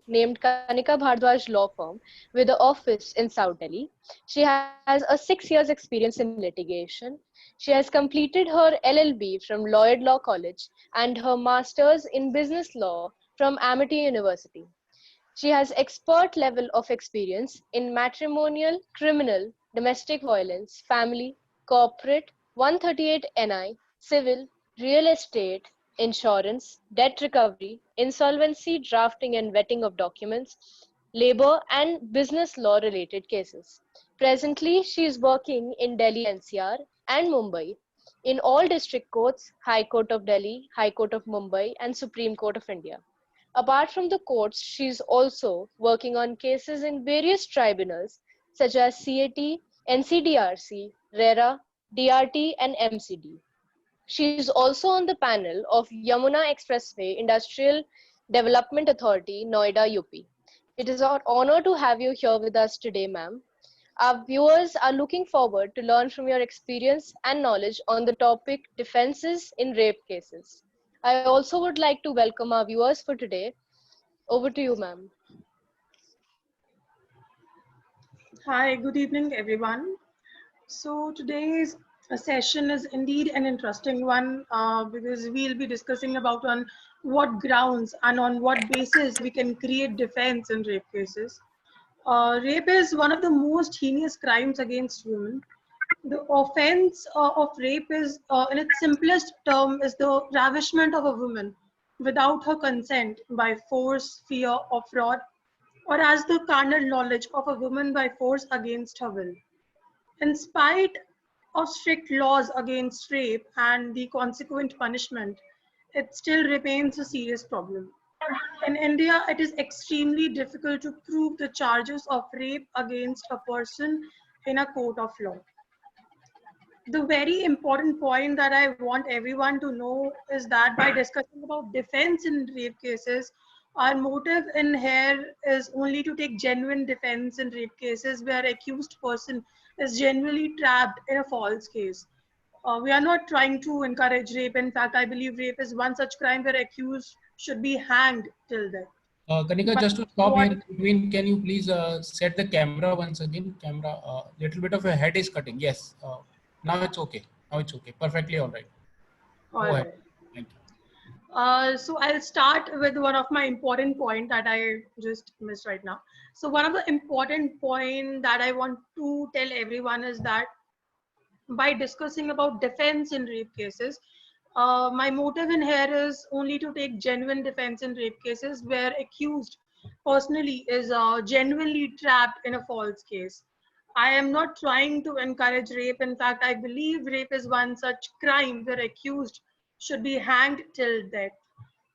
named Kanika Bhardwaj Law Firm with an office in South Delhi. She has a 6 years experience in litigation. She has completed her LLB from Lloyd Law College and her master's in business law from Amity University. She has expert level of experience in matrimonial, criminal, domestic violence, family, corporate, 138 NI, civil, real estate, insurance, debt recovery, insolvency, drafting and vetting of documents, labor and business law related cases. Presently, she is working in Delhi NCR and Mumbai in all district courts, High Court of Delhi, High Court of Mumbai and Supreme Court of India. Apart from the courts, she is also working on cases in various tribunals such as CAT, NCDRC, RERA, DRT, and MCD. She is also on the panel of Yamuna Expressway Industrial Development Authority, Noida, UP. It is our honor to have you here with us today, ma'am. Our viewers are looking forward to learn from your experience and knowledge on the topic defenses in rape cases. I also would like to welcome our viewers for today. Over to you, ma'am. Hi, good evening, everyone. So today's session is indeed an interesting one because we'll be discussing about on what grounds and on what basis we can create defense in rape cases. Rape is one of the most heinous crimes against women. The offense of rape is, in its simplest term, is the ravishment of a woman without her consent by force, fear, or fraud, or as the carnal knowledge of a woman by force against her will. In spite of strict laws against rape and the consequent punishment, it still remains a serious problem. In India, it is extremely difficult to prove the charges of rape against a person in a court of law. The very important point that I want everyone to know is that by discussing about defense in rape cases, our motive in here is only to take genuine defense in rape cases where accused person is genuinely trapped in a false case. We are not trying to encourage rape. In fact, I believe rape is one such crime where accused should be hanged till death. Kanika, But just to stop what here in between, can you please set the camera once again? Camera, little bit of your head is cutting. Yes, now it's okay. Now it's okay. Perfectly all right. all Go ahead. right. Thank you. So I'll start with one of my important point that I just missed right now. So one of the important point that I want to tell everyone is that by discussing about defense in rape cases, my motive in here is only to take genuine defense in rape cases where accused personally is genuinely trapped in a false case. I am not trying to encourage rape. In fact, I believe rape is one such crime where accused should be hanged till death.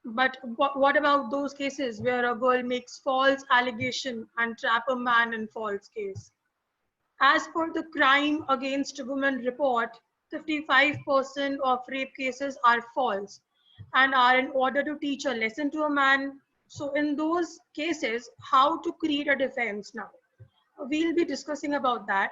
But what about those cases where a girl makes false allegation and trap a man in false case? As per the Crime Against Women report, 55% of rape cases are false and are in order to teach a lesson to a man. So in those cases, how to create a defense now? We'll be discussing about that.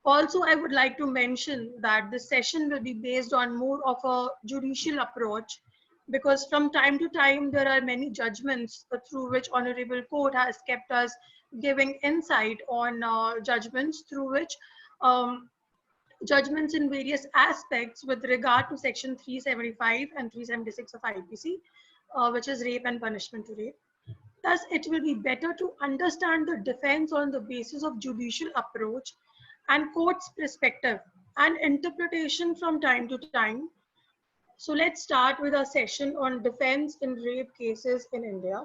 Also, I would like to mention that this session will be based on more of a judicial approach because from time to time there are many judgments through which Honorable Court has kept us giving insight on judgments through which um, judgments in various aspects with regard to section 375 and 376 of IPC, which is rape and punishment to rape. Thus, it will be better to understand the defense on the basis of judicial approach and court's perspective and interpretation from time to time. So let's start with a session on defense in rape cases in India.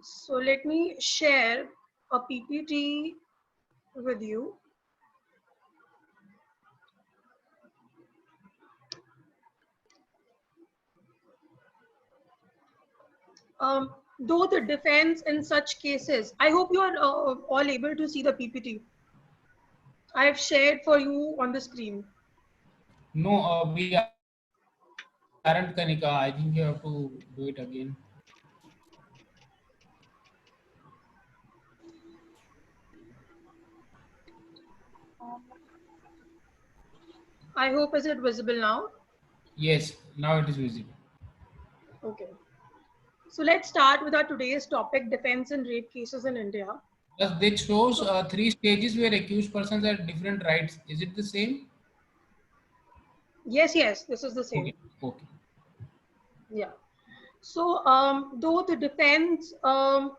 So let me share a PPT with you. Though the defense in such cases, I hope you are all able to see the PPT. I have shared for you on the screen. No, we aren't, Kanika. I think you have to do it again. I hope is it visible now? Yes, now it is visible. Okay. So let's start with our today's topic, defense in rape cases in India. Thus, this shows 3 stages where accused persons have different rights. Is it the same? Yes, this is the Okay. same. Okay. Yeah. So, though the defense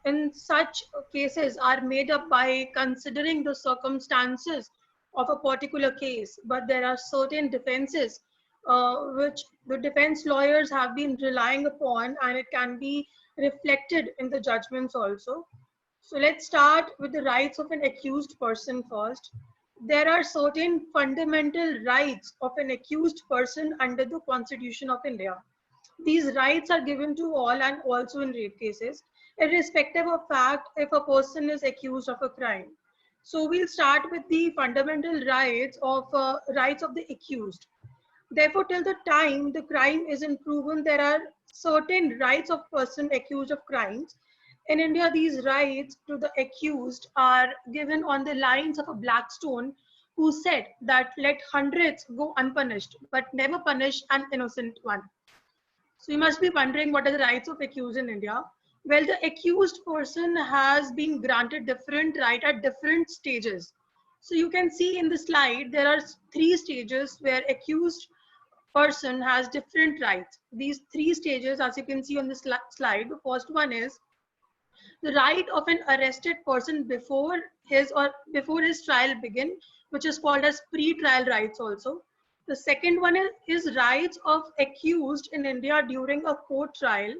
in such cases are made up by considering the circumstances of a particular case, but there are certain defenses which the defense lawyers have been relying upon, and it can be reflected in the judgments also. So let's start with the rights of an accused person first. There are certain fundamental rights of an accused person under the Constitution of India. These rights are given to all and also in rape cases, irrespective of fact if a person is accused of a crime. So we'll start with the fundamental rights of the accused. Therefore, till the time the crime isn't proven, there are certain rights of person accused of crimes. In India, these rights to the accused are given on the lines of a Blackstone, who said that let hundreds go unpunished, but never punish an innocent one. So you must be wondering, what are the rights of accused in India? Well, the accused person has been granted different right at different stages. So you can see in the slide, there are 3 stages where accused person has different rights. These 3 stages, as you can see on the slide, the first one is the right of an arrested person before his trial begin, which is called as pre-trial rights also. The second one is rights of accused in India during a court trial.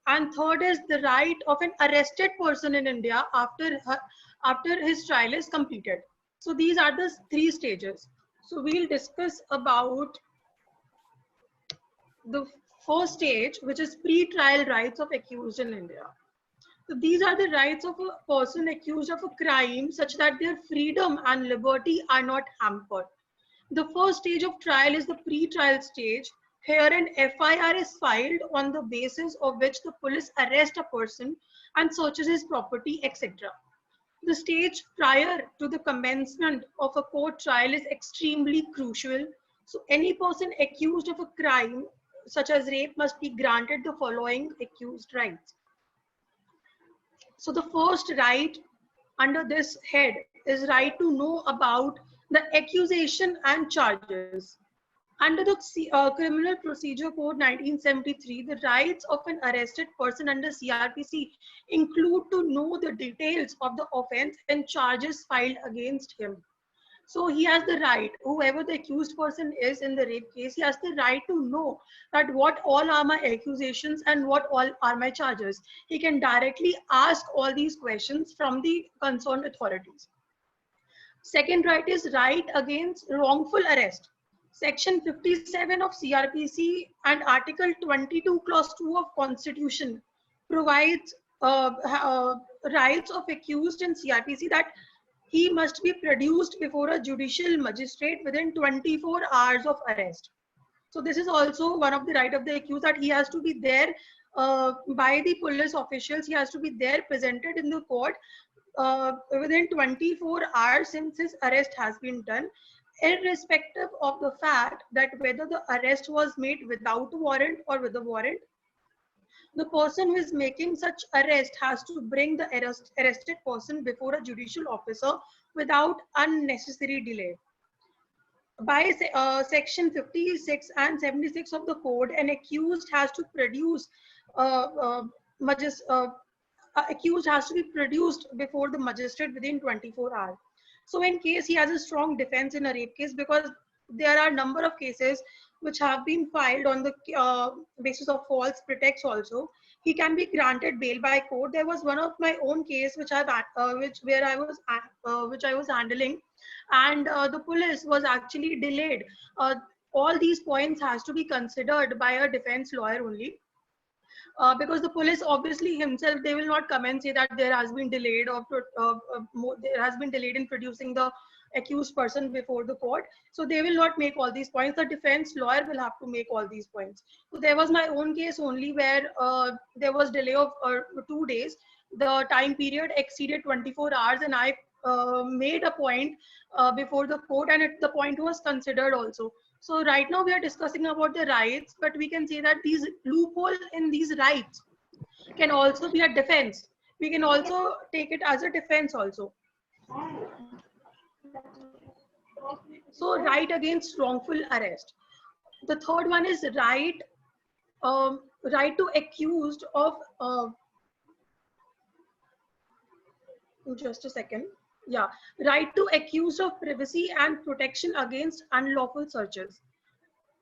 And third is the right of an arrested person in India after his trial is completed. So these are the 3 stages. So we'll discuss about the first stage, which is pre-trial rights of accused in India. So these are the rights of a person accused of a crime such that their freedom and liberty are not hampered. The first stage of trial is the pre-trial stage. Here an FIR is filed on the basis of which the police arrest a person and searches his property, etc. The stage prior to the commencement of a court trial is extremely crucial. So any person accused of a crime such as rape must be granted the following accused rights. So the first right under this head is right to know about the accusation and charges. Under the Criminal Procedure Code 1973, the rights of an arrested person under CRPC include to know the details of the offense and charges filed against him. So he has the right, whoever the accused person is in the rape case, he has the right to know that what all are my accusations and what all are my charges. He can directly ask all these questions from the concerned authorities. Second right is right against wrongful arrest. Section 57 of CRPC and Article 22 Clause 2 of Constitution provides rights of accused in CRPC that he must be produced before a judicial magistrate within 24 hours of arrest. So this is also one of the right of the accused, that he has to be there by the police officials. He has to be there presented in the court within 24 hours since his arrest has been done, irrespective of the fact that whether the arrest was made without a warrant or with a warrant. The person who is making such arrest has to bring the arrested person before a judicial officer without unnecessary delay. By section 56 and 76 of the code, an accused has to produce accused has to be produced before the magistrate within 24 hours. So in case he has a strong defense in a rape case, because there are a number of cases which have been filed on the basis of false pretext also, he can be granted bail by court. There was one of my own case which I was handling, and the police was actually delayed. All these points has to be considered by a defense lawyer only. Because the police obviously himself, they will not come and say that there has been delayed or there has been delayed in producing the accused person before the court. So they will not make all these points. The defense lawyer will have to make all these points. So there was my own case only where there was delay of 2 days. The time period exceeded 24 hours, and I made a point before the court, and the point was considered also. So right now we are discussing about the rights, but we can say that these loophole in these rights can also be a defense. We can also take it as a defense also. So right against wrongful arrest. The third one is right to accused of just a second. Yeah, right to accused of privacy and protection against unlawful searches.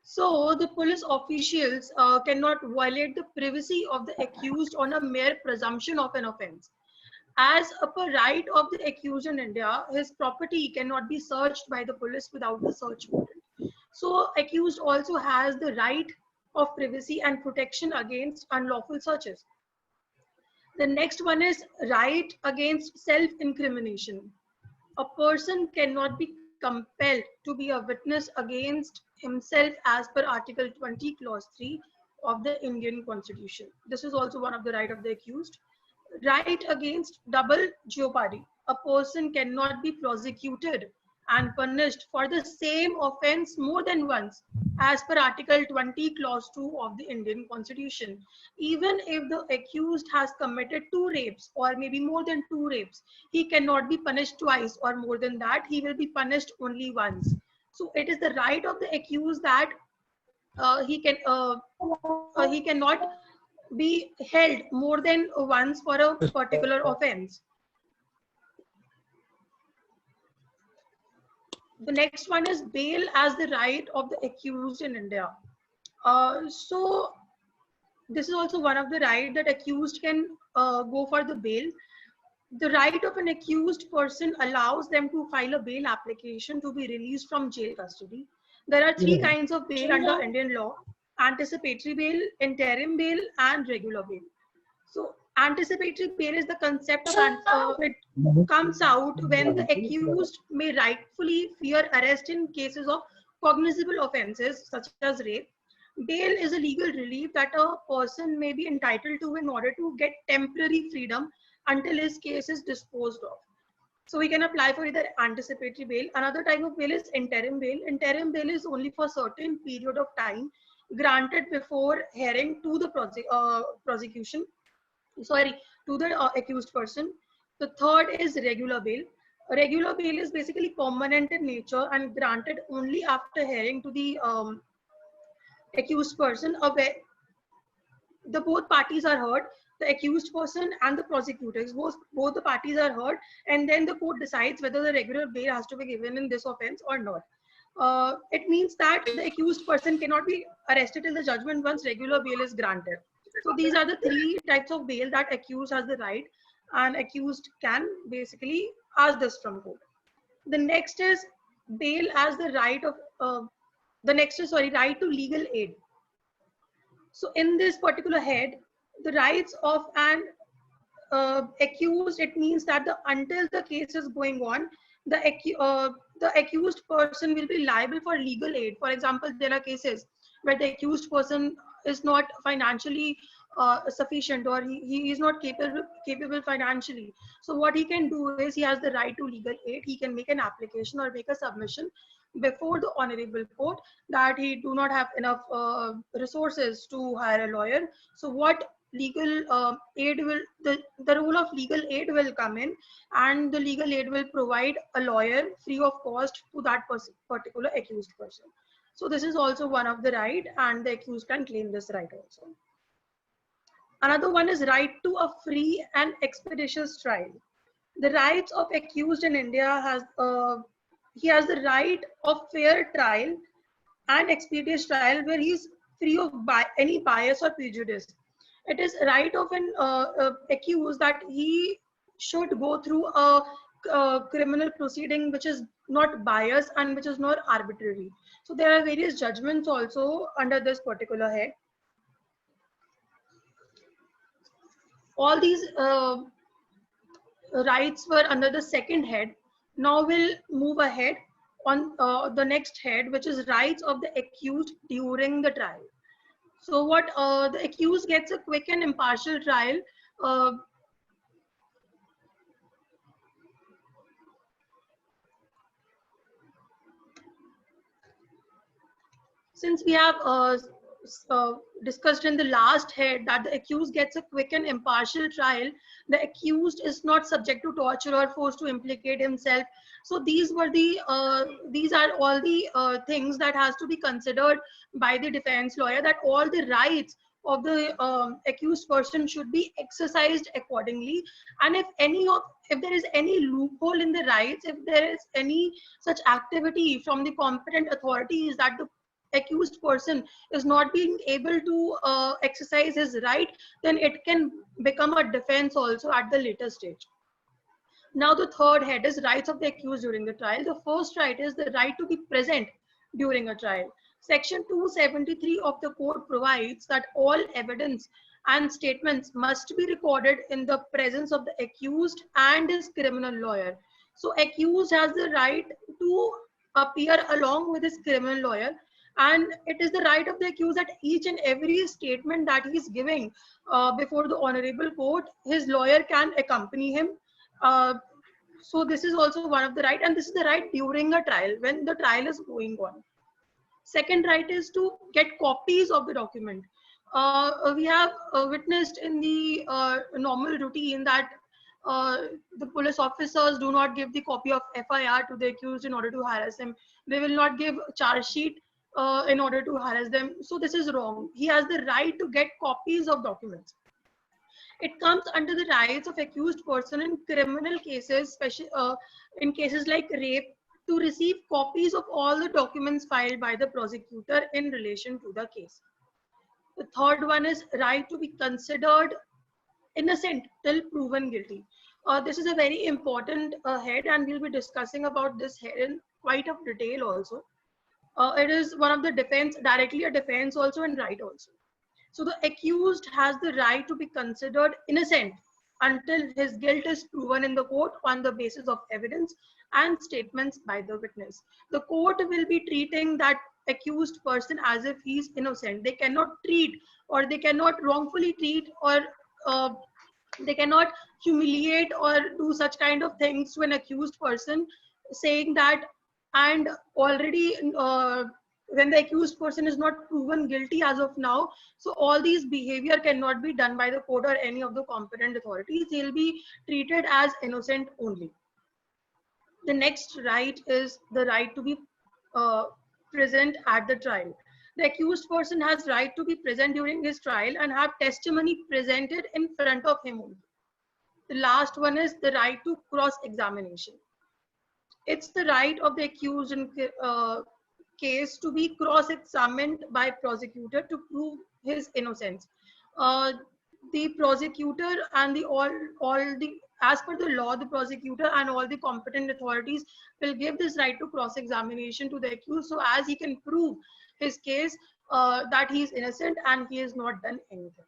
So the police officials cannot violate the privacy of the accused on a mere presumption of an offense. As a per right of the accused in India, his property cannot be searched by the police without the search warrant. So accused also has the right of privacy and protection against unlawful searches. The next one is right against self-incrimination. A person cannot be compelled to be a witness against himself as per Article 20, Clause 3 of the Indian Constitution. This is also one of the right of the accused. Right against double jeopardy. A person cannot be prosecuted and punished for the same offense more than once as per Article 20, Clause 2 of the Indian Constitution. Even if the accused has committed 2 rapes or maybe more than 2 rapes, he cannot be punished twice or more than that. He will be punished only once. So it is the right of the accused that he cannot be held more than once for a particular offense. The next one is bail as the right of the accused in India. So this is also one of the right that accused can go for the bail. The right of an accused person allows them to file a bail application to be released from jail custody. There are 3 kinds of bail under Indian law: anticipatory bail, interim bail, and regular bail. So anticipatory bail is the concept of it comes out when the accused may rightfully fear arrest in cases of cognizable offenses such as rape. Bail is a legal relief that a person may be entitled to in order to get temporary freedom until his case is disposed of. So we can apply for either anticipatory bail. Another type of bail is interim bail. Interim bail is only for certain period of time granted before hearing to the prosecution. Sorry, to the accused person. The third is regular bail. A regular bail is basically permanent in nature and granted only after hearing to the accused person. The both parties are heard, the accused person and the prosecutors, both the parties are heard, and then the court decides whether the regular bail has to be given in this offense or not. It means that the accused person cannot be arrested till the judgment once regular bail is granted. So these are the 3 types of bail that accused has the right, and accused can basically ask this from court. The next is bail as the right of right to legal aid. So in this particular head, the rights of an accused, it means that until the case is going on, the accused person will be liable for legal aid. For example, there are cases where the accused person is not financially sufficient, or he is not capable financially. So what he can do is he has the right to legal aid. He can make an application or make a submission before the honorable court that he do not have enough resources to hire a lawyer. So what legal aid will the role of legal aid will come in, and the legal aid will provide a lawyer free of cost to that particular accused person. So this is also one of the right, and the accused can claim this right also. Another one is right to a free and expeditious trial. The rights of accused in India he has the right of fair trial and expeditious trial where he is free of any bias or prejudice. It is right of an accused that he should go through a criminal proceeding which is not biased and which is not arbitrary. So there are various judgments also under this particular head. All these rights were under the second head. Now we'll move ahead on the next head, which is rights of the accused during the trial. So what the accused gets a quick and impartial trial. Since we have discussed in the last head, that the accused gets a quick and impartial trial. The accused is not subject to torture or forced to implicate himself. So these are all the things that has to be considered by the defense lawyer, that all the rights of the accused person should be exercised accordingly. And if there is any loophole in the rights, if there is any such activity from the competent authorities that the accused person is not being able to exercise his right, then it can become a defense also at the later stage. Now the third head is rights of the accused during the trial. The first right is the right to be present during a trial. Section 273 of the code provides that all evidence and statements must be recorded in the presence of the accused and his criminal lawyer. So accused has the right to appear along with his criminal lawyer, and it is the right of the accused that each and every statement that he is giving before the honorable court, his lawyer can accompany him. So this is also one of the right, and this is the right during a trial when the trial is going on. Second right is to get copies of the document. We have witnessed in the normal routine that the police officers do not give the copy of FIR to the accused in order to harass him. They will not give charge sheet in order to harass them. So this is wrong. He has the right to get copies of documents. It comes under the rights of accused person in criminal cases, especially in cases like rape, to receive copies of all the documents filed by the prosecutor in relation to the case. The third one is right to be considered innocent till proven guilty. This is a very important head, and we'll be discussing about this head in quite of detail also. It is one of the defense, directly a defense also and right also. So the accused has the right to be considered innocent until his guilt is proven in the court on the basis of evidence and statements by the witness. The court will be treating that accused person as if he is innocent. They cannot treat, or they cannot wrongfully treat, or they cannot humiliate or do such kind of things to an accused person, saying that, and already when the accused person is not proven guilty as of now, so all these behavior cannot be done by the court or any of the competent authorities. They'll be treated as innocent only. The next right is the right to be present at the trial. The accused person has right to be present during his trial and have testimony presented in front of him only. The last one is the right to cross-examination. It's the right of the accused in case to be cross-examined by prosecutor to prove his innocence. The prosecutor and as per the law, the prosecutor and all the competent authorities will give this right to cross-examination to the accused, so as he can prove his case that he is innocent and he has not done anything.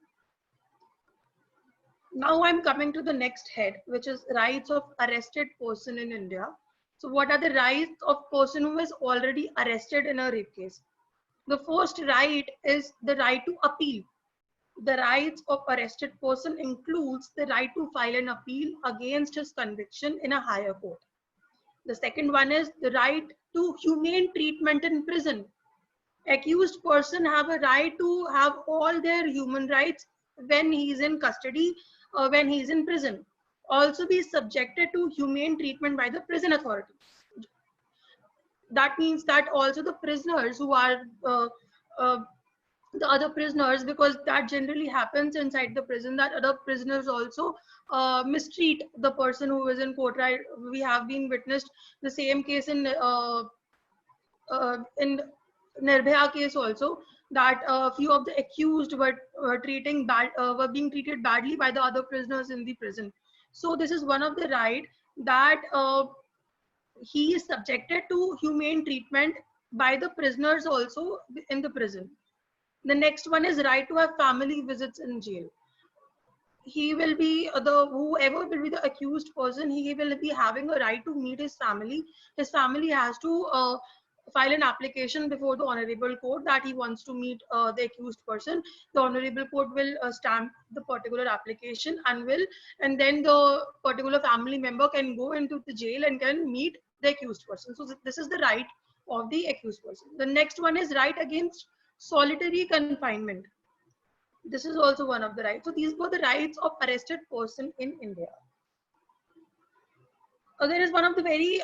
Now I'm coming to the next head, which is rights of arrested person in India. So what are the rights of person who is already arrested in a rape case? The first right is the right to appeal. The rights of arrested person includes the right to file an appeal against his conviction in a higher court. The second one is the right to humane treatment in prison. Accused person have a right to have all their human rights when he is in custody, when he is in prison. Also be subjected to humane treatment by the prison authority. That means that also the prisoners who are the other prisoners, because that generally happens inside the prison, that other prisoners also mistreat the person who is in court. Right? We have been witnessed the same case in Nirbhaya case also, that a few of the accused were being treated badly by the other prisoners in the prison. So this is one of the right, that he is subjected to humane treatment by the prisoners also in the prison. The next one is right to have family visits in jail. He will be whoever will be the accused person, he will be having a right to meet his family. His family has to file an application before the honorable court that he wants to meet the accused person. The honorable court will stamp the particular application and then the particular family member can go into the jail and can meet the accused person. So this is the right of the accused person. The next one is right against Solitary confinement. This is also one of the rights. So these were the rights of arrested person in India. There is one of the very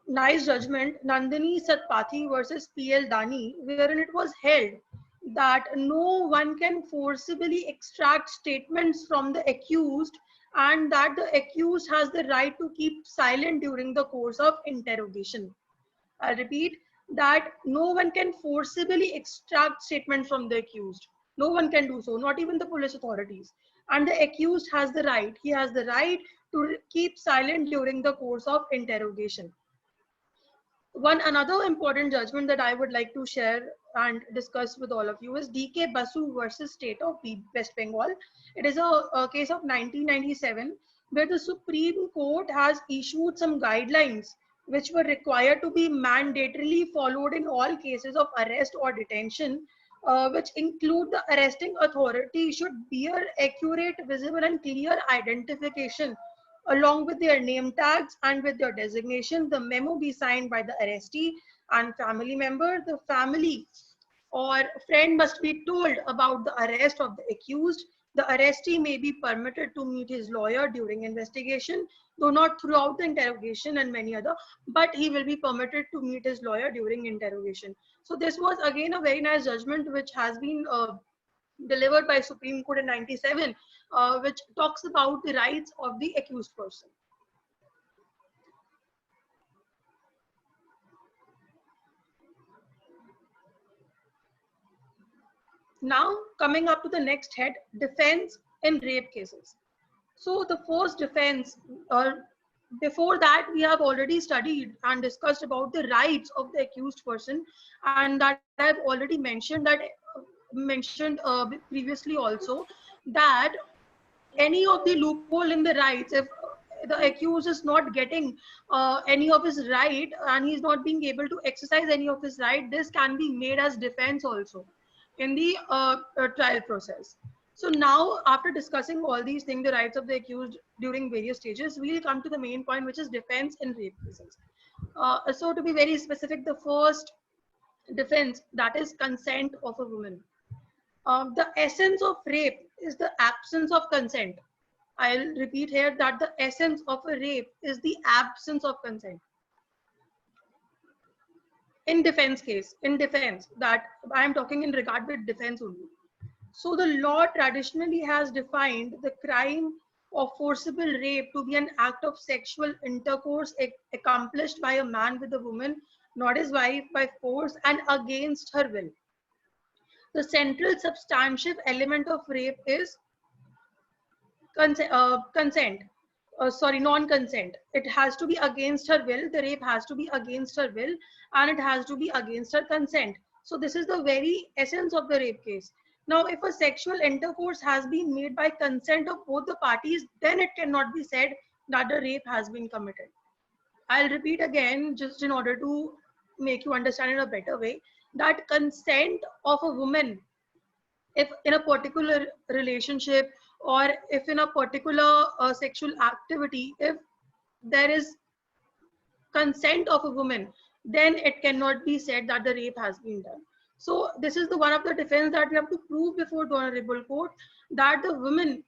nice judgment, Nandini Satpathy versus P.L. Dani, wherein it was held that no one can forcibly extract statements from the accused, and that the accused has the right to keep silent during the course of interrogation. I repeat, that no one can forcibly extract statements from the accused. No one can do so, not even the police authorities. And the accused has the right, he has the right to keep silent during the course of interrogation. One another important judgment that I would like to share and discuss with all of you is DK Basu versus State of West Bengal. It is a case of 1997 where the Supreme Court has issued some guidelines which were required to be mandatorily followed in all cases of arrest or detention, which include the arresting authority should bear accurate, visible and clear identification along with their name tags and with their designation. The memo be signed by the arrestee and family member. The family or friend must be told about the arrest of the accused. The arrestee may be permitted to meet his lawyer during investigation, though not throughout the interrogation and many other, but he will be permitted to meet his lawyer during interrogation. So this was again a very nice judgment which has been delivered by Supreme Court in 97, which talks about the rights of the accused person. Now coming up to the next head, defense in rape cases. So the first defense, before that we have already studied and discussed about the rights of the accused person, and that I've already mentioned previously also, that any of the loophole in the rights, if the accused is not getting any of his right and he's not being able to exercise any of his right, this can be made as defense also in the trial process. So now, after discussing all these things, the rights of the accused during various stages, we'll come to the main point, which is defense in rape cases. So to be very specific, the first defense, that is consent of a woman. The essence of rape is the absence of consent. I'll repeat here that the essence of a rape is the absence of consent. In defense case, in defense, that I am talking in regard with defense only. So the law traditionally has defined the crime of forcible rape to be an act of sexual intercourse accomplished by a man with a woman, not his wife, by force and against her will. The central substantive element of rape is non-consent. It has to be against her will. The rape has to be against her will, and it has to be against her consent. So this is the very essence of the rape case. Now, if a sexual intercourse has been made by consent of both the parties, then it cannot be said that the rape has been committed. I'll repeat again, just in order to make you understand in a better way, that consent of a woman, if in a particular relationship or if in a particular sexual activity, if there is consent of a woman, then it cannot be said that the rape has been done. So this is the one of the defense that we have to prove before the honorable court, that the woman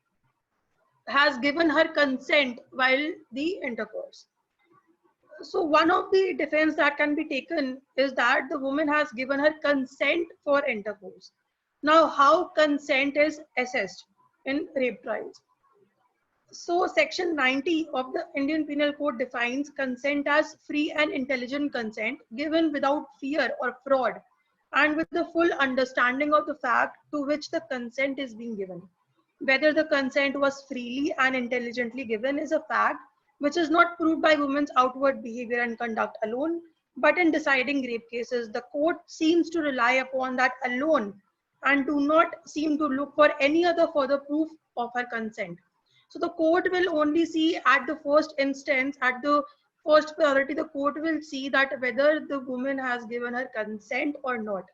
has given her consent while the intercourse. So one of the defense that can be taken is that the woman has given her consent for intercourse. Now, how consent is assessed in rape trials? So section 90 of the Indian Penal Code defines consent as free and intelligent consent given without fear or fraud, and with the full understanding of the fact to which the consent is being given. Whether the consent was freely and intelligently given is a fact which is not proved by women's outward behavior and conduct alone, but in deciding rape cases, the court seems to rely upon that alone and do not seem to look for any other further proof of her consent. So the court will only see at the first instance, at the first priority, the court will see that whether the woman has given her consent or not.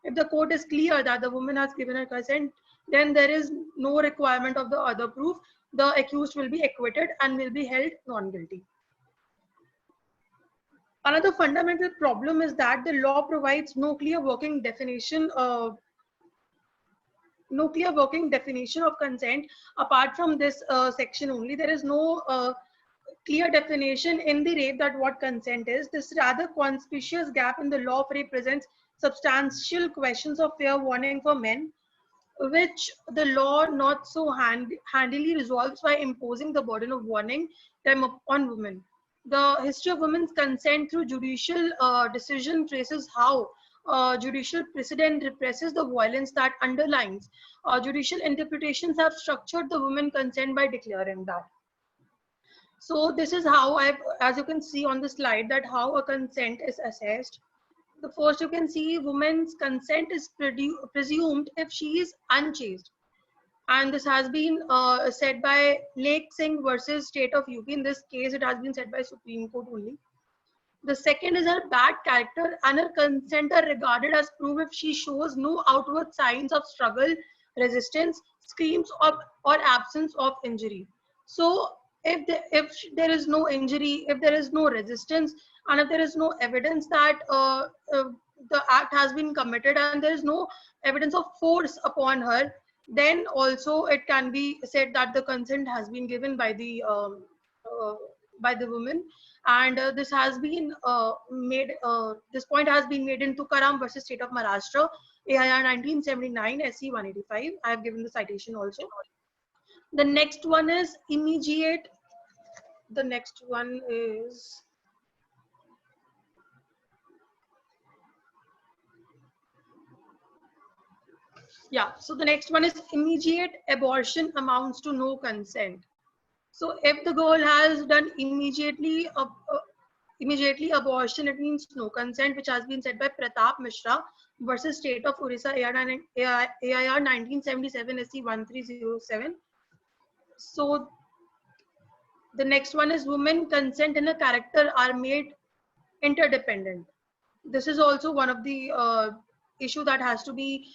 If the court is clear that the woman has given her consent, then there is no requirement of the other proof. The accused will be acquitted and will be held non-guilty. Another fundamental problem is that the law provides no clear working definition of consent. Apart from this section only, there is no clear definition in the rape that what consent is. This rather conspicuous gap in the law of rape presents substantial questions of fair warning for men, which the law not so handily resolves by imposing the burden of warning them upon women. The history of women's consent through judicial decision traces how judicial precedent represses the violence that underlines. Judicial interpretations have structured the women consent by declaring that. So this is how as you can see on the slide, that how a consent is assessed. The first you can see women's consent is presumed if she is unchaste. And this has been said by Lake Singh versus State of UP. In this case, it has been said by Supreme Court only. The second is her bad character, and her consent are regarded as proof if she shows no outward signs of struggle, resistance, screams, or absence of injury. So if there is no injury, if there is no resistance, and if there is no evidence that the act has been committed and there is no evidence of force upon her, then also it can be said that the consent has been given by the woman. And this has been made. This point has been made in Tukaram versus State of Maharashtra, AIR 1979, SC 185. I have given the citation also. The next one is immediate. The next one is so the next one is immediate abortion amounts to no consent. So if the girl has done immediately abortion, it means no consent, which has been said by Pratap Mishra versus State of Orissa, AIR 1977, SC 1307. So the next one is women consent and a character are made interdependent. This is also one of the issue that has to be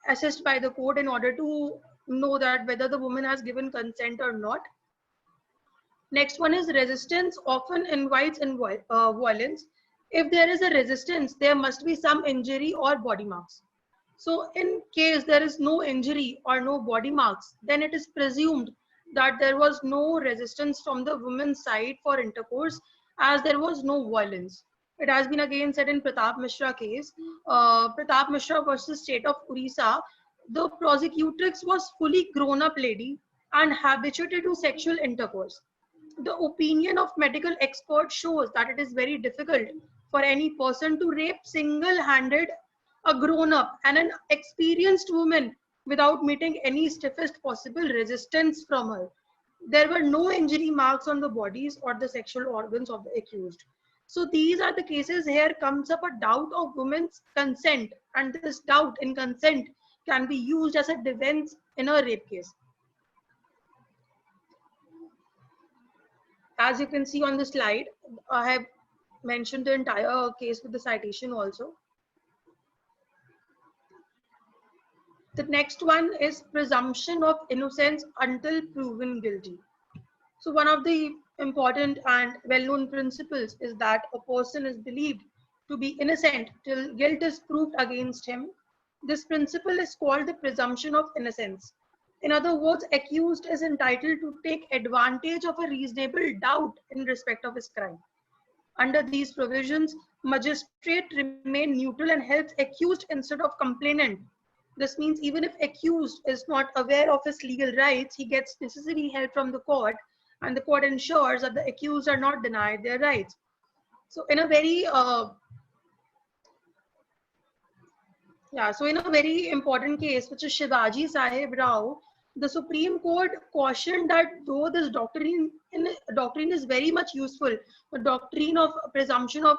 assessed by the court in order to know that whether the woman has given consent or not. Next one is resistance often invites violence. If there is a resistance, there must be some injury or body marks. So in case there is no injury or no body marks, then it is presumed that there was no resistance from the woman's side for intercourse, as there was no violence. It has been again said in Pratap Mishra case, Pratap Mishra versus State of Orissa, the prosecutrix was fully grown up lady and habituated to sexual intercourse. The opinion of medical experts shows that it is very difficult for any person to rape single-handed a grown-up and an experienced woman without meeting any stiffest possible resistance from her. There were no injury marks on the bodies or the sexual organs of the accused. So these are the cases. Here comes up a doubt of women's consent, and this doubt in consent can be used as a defense in a rape case. As you can see on the slide, I have mentioned the entire case with the citation also. The next one is presumption of innocence until proven guilty. So one of the important and well-known principles is that a person is believed to be innocent till guilt is proved against him. This principle is called the presumption of innocence. In other words, accused is entitled to take advantage of a reasonable doubt in respect of his crime. Under these provisions, magistrate remain neutral and helps accused instead of complainant. This means even if accused is not aware of his legal rights, he gets necessary help from the court, and the court ensures that the accused are not denied their rights. So in a very in a very important case, which is Shivaji Sahib Rao, the Supreme Court cautioned that though this doctrine is very much useful, the doctrine of presumption of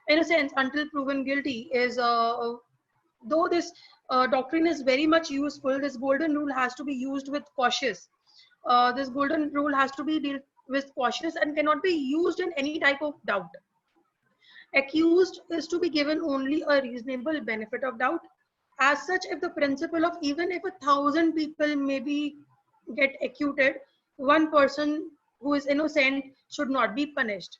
innocence until proven guilty is, though this doctrine is very much useful, this golden rule has to be used with cautious. This golden rule has to be dealt with cautious and cannot be used in any type of doubt. Accused is to be given only a reasonable benefit of doubt. As such, if the principle of even if 1,000 people maybe get acquitted, one person who is innocent should not be punished.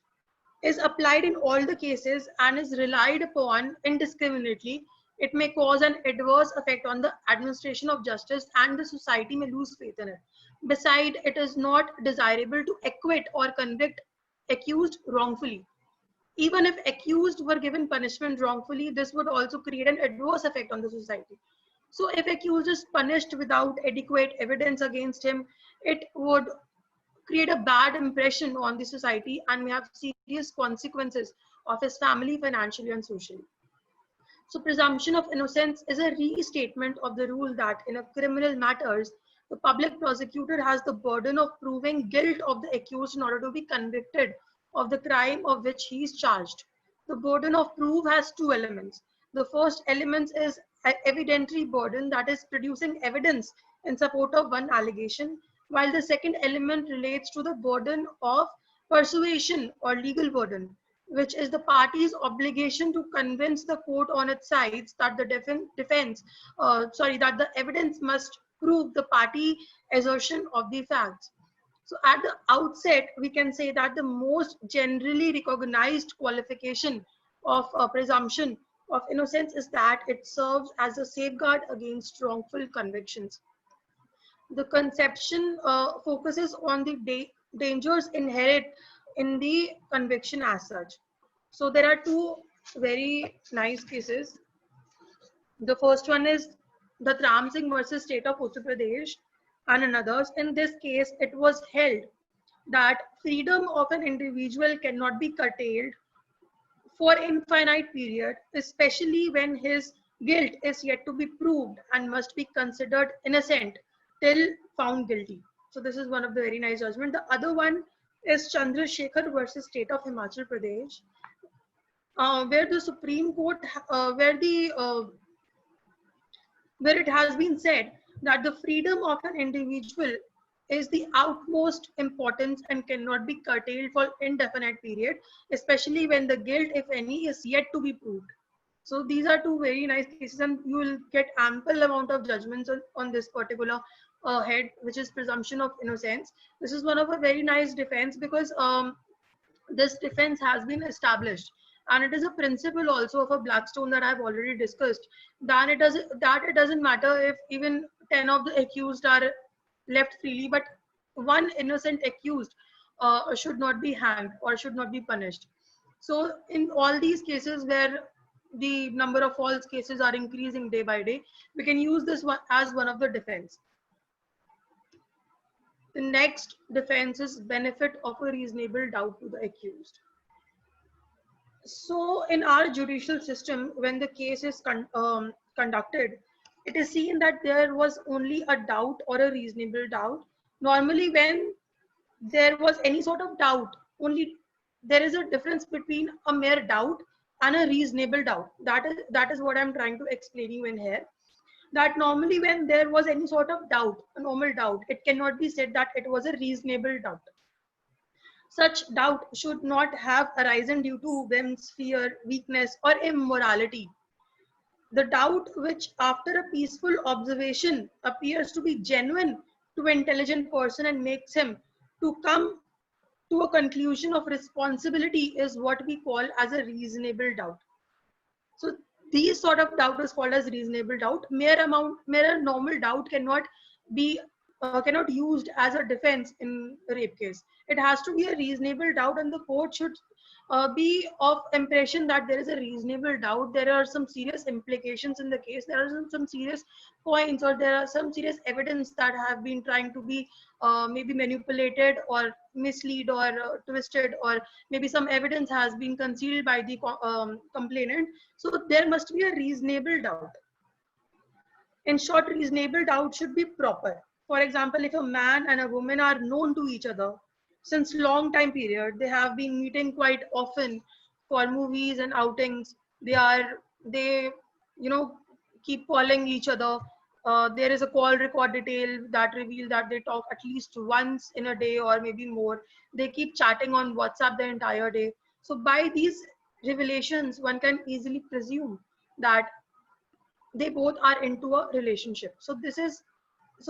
is applied in all the cases and is relied upon indiscriminately, it may cause an adverse effect on the administration of justice and the society may lose faith in it. Besides, it is not desirable to acquit or convict accused wrongfully. Even if accused were given punishment wrongfully, this would also create an adverse effect on the society. So if accused is punished without adequate evidence against him, it would create a bad impression on the society and may have serious consequences of his family, financially and socially. So presumption of innocence is a restatement of the rule that in a criminal matters, the public prosecutor has the burden of proving guilt of the accused in order to be convicted of the crime of which he is charged. The burden of proof has two elements. The first element is an evidentiary burden, that is producing evidence in support of one allegation, while the second element relates to the burden of persuasion or legal burden, which is the party's obligation to convince the court on its sides that the that the evidence must prove the party assertion of the facts. So at the outset, we can say that the most generally recognized qualification of a presumption of innocence is that it serves as a safeguard against wrongful convictions. The conception focuses on the dangers inherent in the conviction as such. So there are two very nice cases. The first one is the Tram Singh versus State of Uttar Pradesh and another's. In this case, it was held that freedom of an individual cannot be curtailed for infinite period, especially when his guilt is yet to be proved and must be considered innocent till found guilty. So this is one of the very nice judgment. The other one is Chandrasekhar versus State of Himachal Pradesh, where the Supreme Court, where it has been said that the freedom of an individual is the utmost importance and cannot be curtailed for indefinite period, especially when the guilt, if any, is yet to be proved. So these are two very nice cases, and you will get ample amount of judgments on this particular head, which is presumption of innocence. This is one of a very nice defense because this defense has been established, and it is a principle also of a Blackstone that I've already discussed. That it doesn't matter if even 10 of the accused are left freely, but one innocent accused should not be hanged or should not be punished. So in all these cases where the number of false cases are increasing day by day, we can use this one as one of the defense. The next defense is benefit of a reasonable doubt to the accused. So in our judicial system, when the case is conducted, it is seen that there was only a doubt or a reasonable doubt. Normally when there was any sort of doubt, only there is a difference between a mere doubt and a reasonable doubt. That is what I'm trying to explain you in here. That normally when there was any sort of doubt, a normal doubt, it cannot be said that it was a reasonable doubt. Such doubt should not have arisen due to whims, fear, weakness, or immorality. The doubt which after a peaceful observation appears to be genuine to an intelligent person and makes him to come to a conclusion of responsibility is what we call as a reasonable doubt. So these sort of doubt is called as reasonable doubt. Mere normal doubt cannot be used as a defense in a rape case. It has to be a reasonable doubt, and the court should be of impression that there is a reasonable doubt. There are some serious implications in the case. There are some serious points, or there are some serious evidence that have been trying to be maybe manipulated or mislead or twisted, or maybe some evidence has been concealed by the complainant. So there must be a reasonable doubt. In short, reasonable doubt should be proper. For example, if a man and a woman are known to each other since long time period, they have been meeting quite often for movies and outings. They keep calling each other. There is a call record detail that reveal that they talk at least once in a day or maybe more. They keep chatting on WhatsApp the entire day. So by these revelations, one can easily presume that they both are into a relationship. So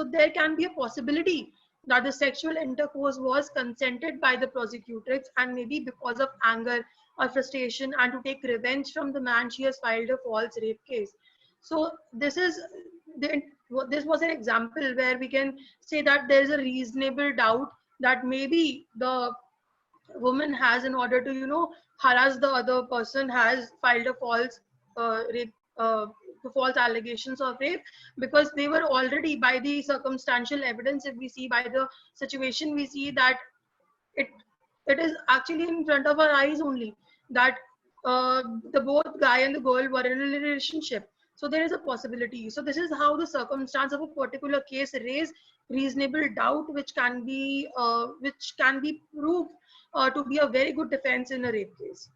there can be a possibility that the sexual intercourse was consented by the prosecutrix, and maybe because of anger or frustration and to take revenge from the man, she has filed a false rape case. So this was an example where we can say that there is a reasonable doubt that maybe the woman has, in order to harass the other person, has filed a false rape, false allegations of rape, because they were already, by the circumstantial evidence, if we see by the situation, we see that it it is actually in front of our eyes only, that the both guy and the girl were in a relationship. So there is a possibility. So this is how the circumstance of a particular case raise reasonable doubt, which can be proved to be a very good defense in a rape case.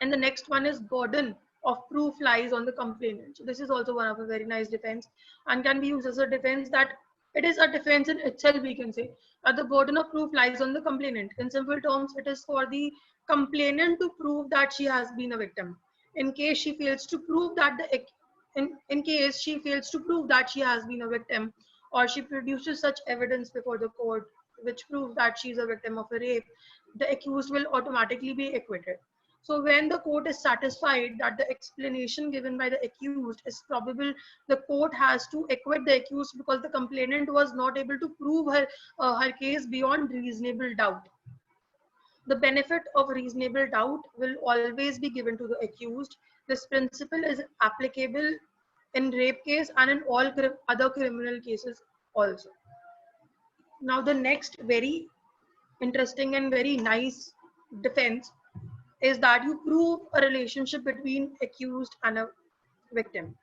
And the next one is burden of proof lies on the complainant. So this is also one of a very nice defense, and can be used as a defense, that it is a defense in itself. We can say that the burden of proof lies on the complainant. In simple terms, it is for the complainant to prove that she has been a victim. In case she fails to prove that in case she fails to prove that she has been a victim, or she produces such evidence before the court which proves that she is a victim of a rape, the accused will automatically be acquitted. So when the court is satisfied that the explanation given by the accused is probable, the court has to acquit the accused, because the complainant was not able to prove her case beyond reasonable doubt. The benefit of reasonable doubt will always be given to the accused. This principle is applicable in rape case and in all other criminal cases also. Now the next very interesting and very nice defense is that you prove a relationship between accused and a victim.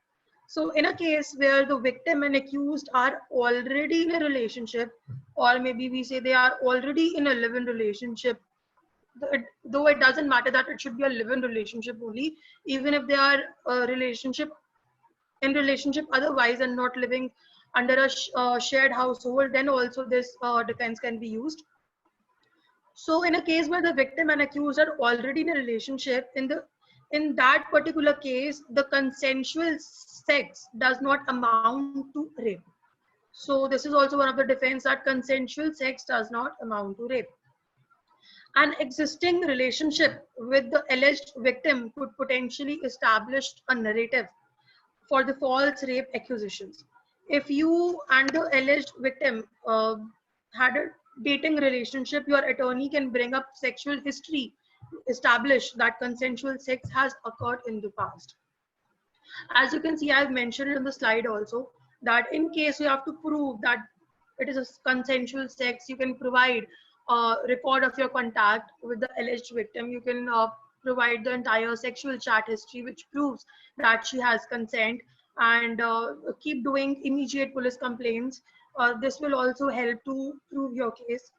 So in a case where the victim and accused are already in a relationship, or maybe we say they are already in a live-in relationship, though it doesn't matter that it should be a live-in relationship only, even if they are in relationship otherwise and not living under a shared household, then also this defense can be used. So in a case where the victim and accused are already in a relationship, in that particular case, the consensual sex does not amount to rape. So this is also one of the defense, that consensual sex does not amount to rape. An existing relationship with the alleged victim could potentially establish a narrative for the false rape accusations. If you and the alleged victim had a dating relationship, your attorney can bring up sexual history to establish that consensual sex has occurred in the past. As you can see, I've mentioned in the slide also that in case you have to prove that it is a consensual sex, you can provide a record of your contact with the alleged victim. You can provide the entire sexual chat history, which proves that she has consent, and keep doing immediate police complaints. This will also help to prove your case.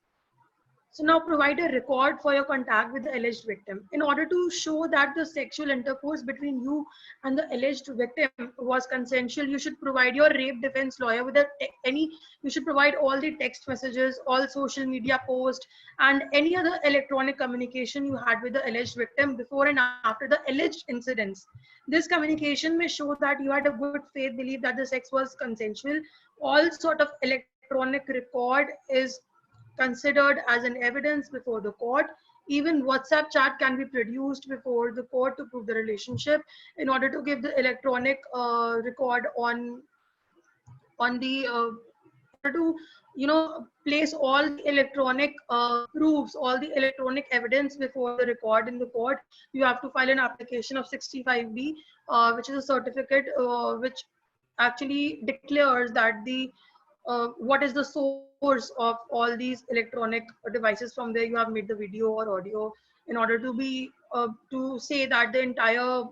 So now provide a record for your contact with the alleged victim. In order to show that the sexual intercourse between you and the alleged victim was consensual, you should provide your rape defense lawyer with you should provide all the text messages, all social media posts, and any other electronic communication you had with the alleged victim before and after the alleged incidents. This communication may show that you had a good faith belief that the sex was consensual. All sort of electronic record is considered as an evidence before the court. Even WhatsApp chat can be produced before the court to prove the relationship, in order to give the electronic record on the to place all the electronic proofs, all the electronic evidence before the record in the court. You have to file an application of 65B, which is a certificate which actually declares that what is the source of all these electronic devices from where you have made the video or audio, in order to be to say that the entire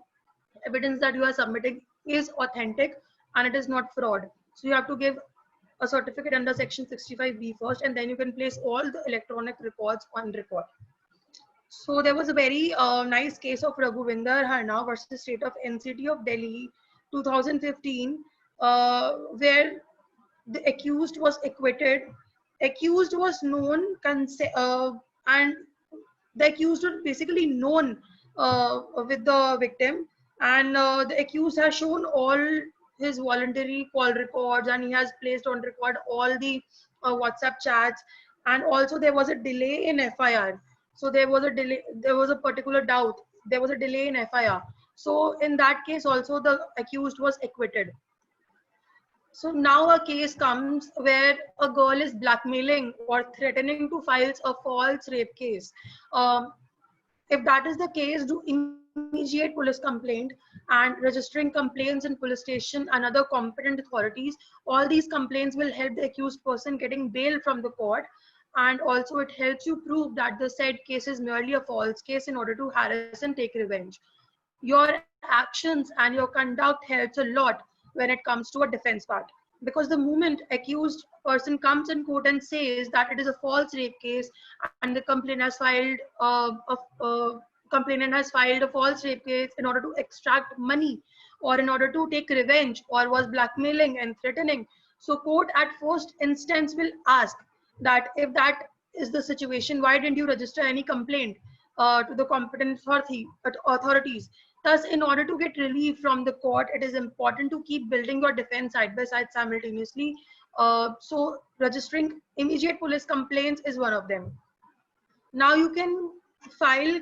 evidence that you are submitting is authentic and it is not fraud. So you have to give a certificate under section 65B first, and then you can place all the electronic records on record. So there was a very nice case of Raghuvinder Harna versus State of NCT of Delhi 2015, where the accused was acquitted. Accused was known and the accused was basically known with the victim, and the accused has shown all his voluntary call records, and he has placed on record all the WhatsApp chats, and also there was a delay in FIR. So there was a delay, there was a particular doubt, there was a delay in FIR. So in that case also the accused was acquitted. So now a case comes where a girl is blackmailing or threatening to file a false rape case. If that is the case, do immediate police complaint and registering complaints in police station and other competent authorities. All these complaints will help the accused person getting bail from the court, and also it helps you prove that the said case is merely a false case in order to harass and take revenge. Your actions and your conduct helps a lot when it comes to a defense part, because the moment accused person comes in court and says that it is a false rape case and the complainant has filed a false rape case in order to extract money or in order to take revenge or was blackmailing and threatening, so court at first instance will ask that if that is the situation, why didn't you register any complaint to the competent authorities. Thus, in order to get relief from the court, it is important to keep building your defense side by side simultaneously. So registering immediate police complaints is one of them. Now you can file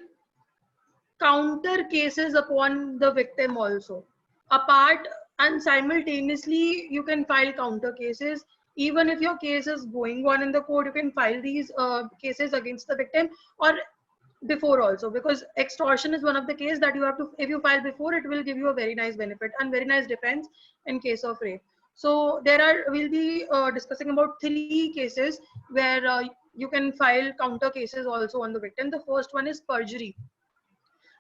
counter cases upon the victim also. Apart and simultaneously, you can file counter cases. Even if your case is going on in the court, you can file these cases against the victim or before also, because extortion is one of the cases that you have to, if you file before, it will give you a very nice benefit and very nice defense in case of rape. So we'll be discussing about 3 cases where you can file counter cases also on the victim. The first one is perjury.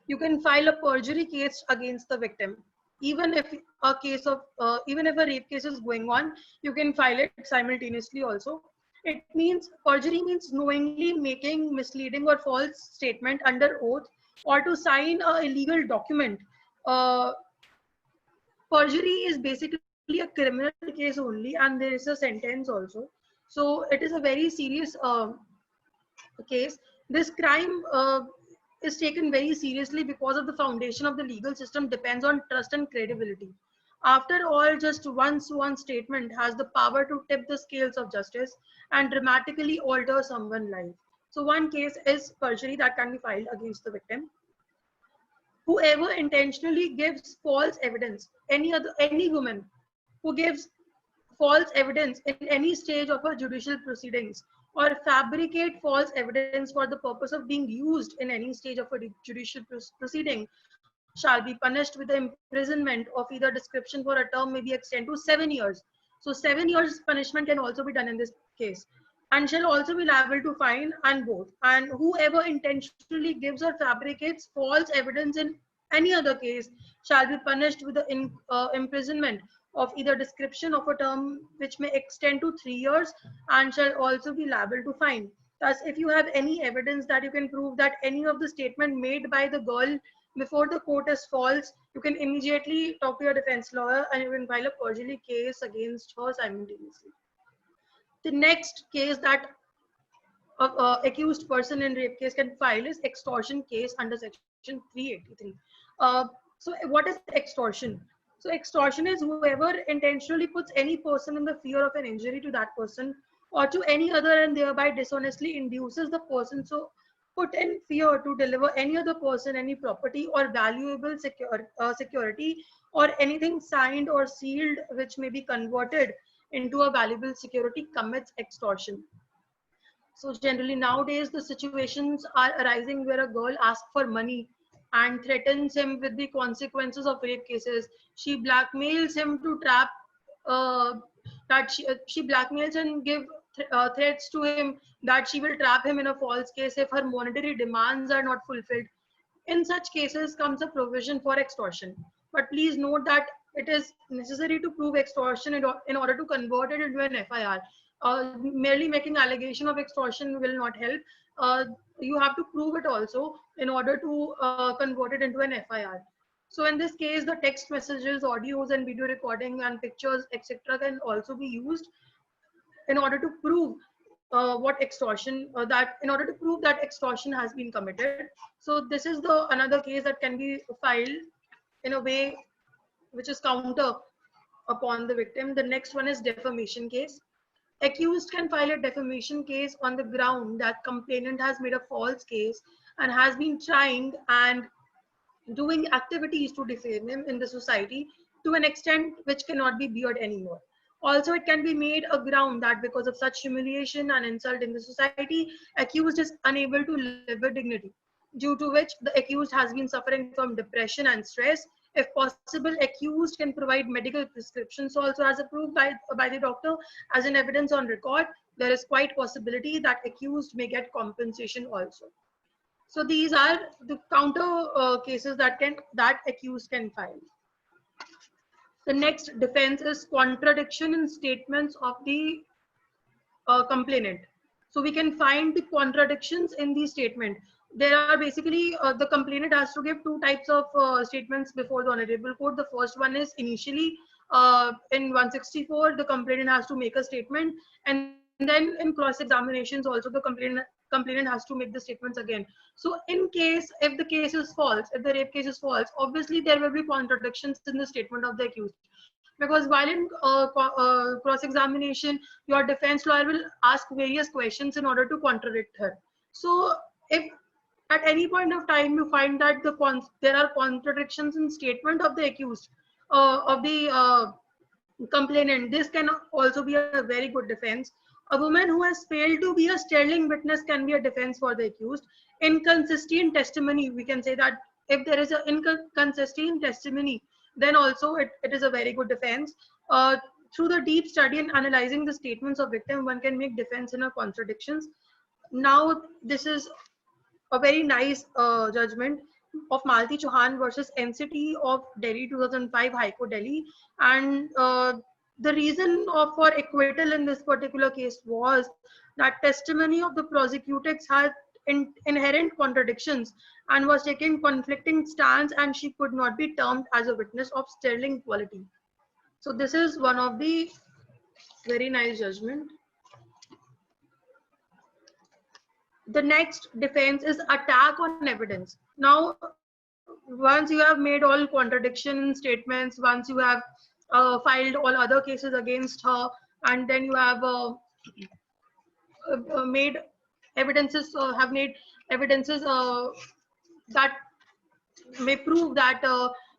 You can file a perjury case against the victim. Even if even if a rape case is going on, you can file it simultaneously also. It means perjury means knowingly making misleading or false statement under oath or to sign a illegal document. Perjury is basically a criminal case only, and there is a sentence also. So it is a very serious case. This crime is taken very seriously because of the foundation of the legal system depends on trust and credibility. After all, just one sworn statement has the power to tip the scales of justice and dramatically alter someone's life. So one case is perjury that can be filed against the victim. Whoever intentionally gives false evidence, any woman who gives false evidence in any stage of a judicial proceedings or fabricate false evidence for the purpose of being used in any stage of a judicial proceeding shall be punished with the imprisonment of either description for a term may be extended to 7 years. So 7 years punishment can also be done in this case, and shall also be liable to fine and both. And whoever intentionally gives or fabricates false evidence in any other case shall be punished with the imprisonment of either description of a term which may extend to 3 years and shall also be liable to fine. Thus, if you have any evidence that you can prove that any of the statement made by the girl before the court is false, you can immediately talk to your defense lawyer and you can file a perjury case against her simultaneously. The next case that accused person in rape case can file is extortion case under section 383. So what is extortion? So extortion is whoever intentionally puts any person in the fear of an injury to that person or to any other and thereby dishonestly induces the person so put in fear to deliver any other person any property or valuable security or anything signed or sealed which may be converted into a valuable security commits extortion. So generally nowadays the situations are arising where a girl asks for money and threatens him with the consequences of rape cases. She blackmails him to trap she blackmails and give threats to him that she will trap him in a false case if her monetary demands are not fulfilled. In such cases comes a provision for extortion. But please note that it is necessary to prove extortion in order to convert it into an FIR. Merely making allegation of extortion will not help. You have to prove it also in order to convert it into an FIR. So in this case, the text messages, audios and video recording and pictures, etc. can also be used in order to prove in order to prove that extortion has been committed. So this is the another case that can be filed in a way which is counter upon the victim. The next one is defamation case. Accused can file a defamation case on the ground that complainant has made a false case and has been trying and doing activities to defame him in the society to an extent which cannot be beared anymore. Also, it can be made a ground that because of such humiliation and insult in the society, accused is unable to live with dignity, due to which the accused has been suffering from depression and stress. If possible, accused can provide medical prescriptions also as approved by the doctor as an evidence on record. There is quite possibility that accused may get compensation also. So these are the counter cases that accused can file. The next defense is contradiction in statements of the complainant. So we can find the contradictions in the statement. There are basically the complainant has to give two types of statements before the honorable court. The first one is initially in 164, the complainant has to make a statement, and then in cross examinations also the complainant has to make the statements again. So in case if the case is false, if the rape case is false, obviously there will be contradictions in the statement of the accused, because while in cross examination your defense lawyer will ask various questions in order to contradict her. So if at any point of time you find that there are contradictions in statement of the accused of the complainant, this can also be a very good defense. A woman who has failed to be a sterling witness can be a defense for the accused. Inconsistent testimony, we can say that if there is an inconsistent testimony, then also it is a very good defense. Through the deep study and analyzing the statements of victim, one can make defense in a contradictions. Now this is a very nice judgment of Malti Chauhan versus NCT of Delhi 2005 High Court Delhi, and the reason for acquittal in this particular case was that testimony of the prosecutrix had inherent contradictions and was taking conflicting stands, and she could not be termed as a witness of sterling quality. So this is one of the very nice judgment. The next defense is attack on evidence. Now, once you have made all contradiction statements, once you have filed all other cases against her, and then you have made evidences, that may prove that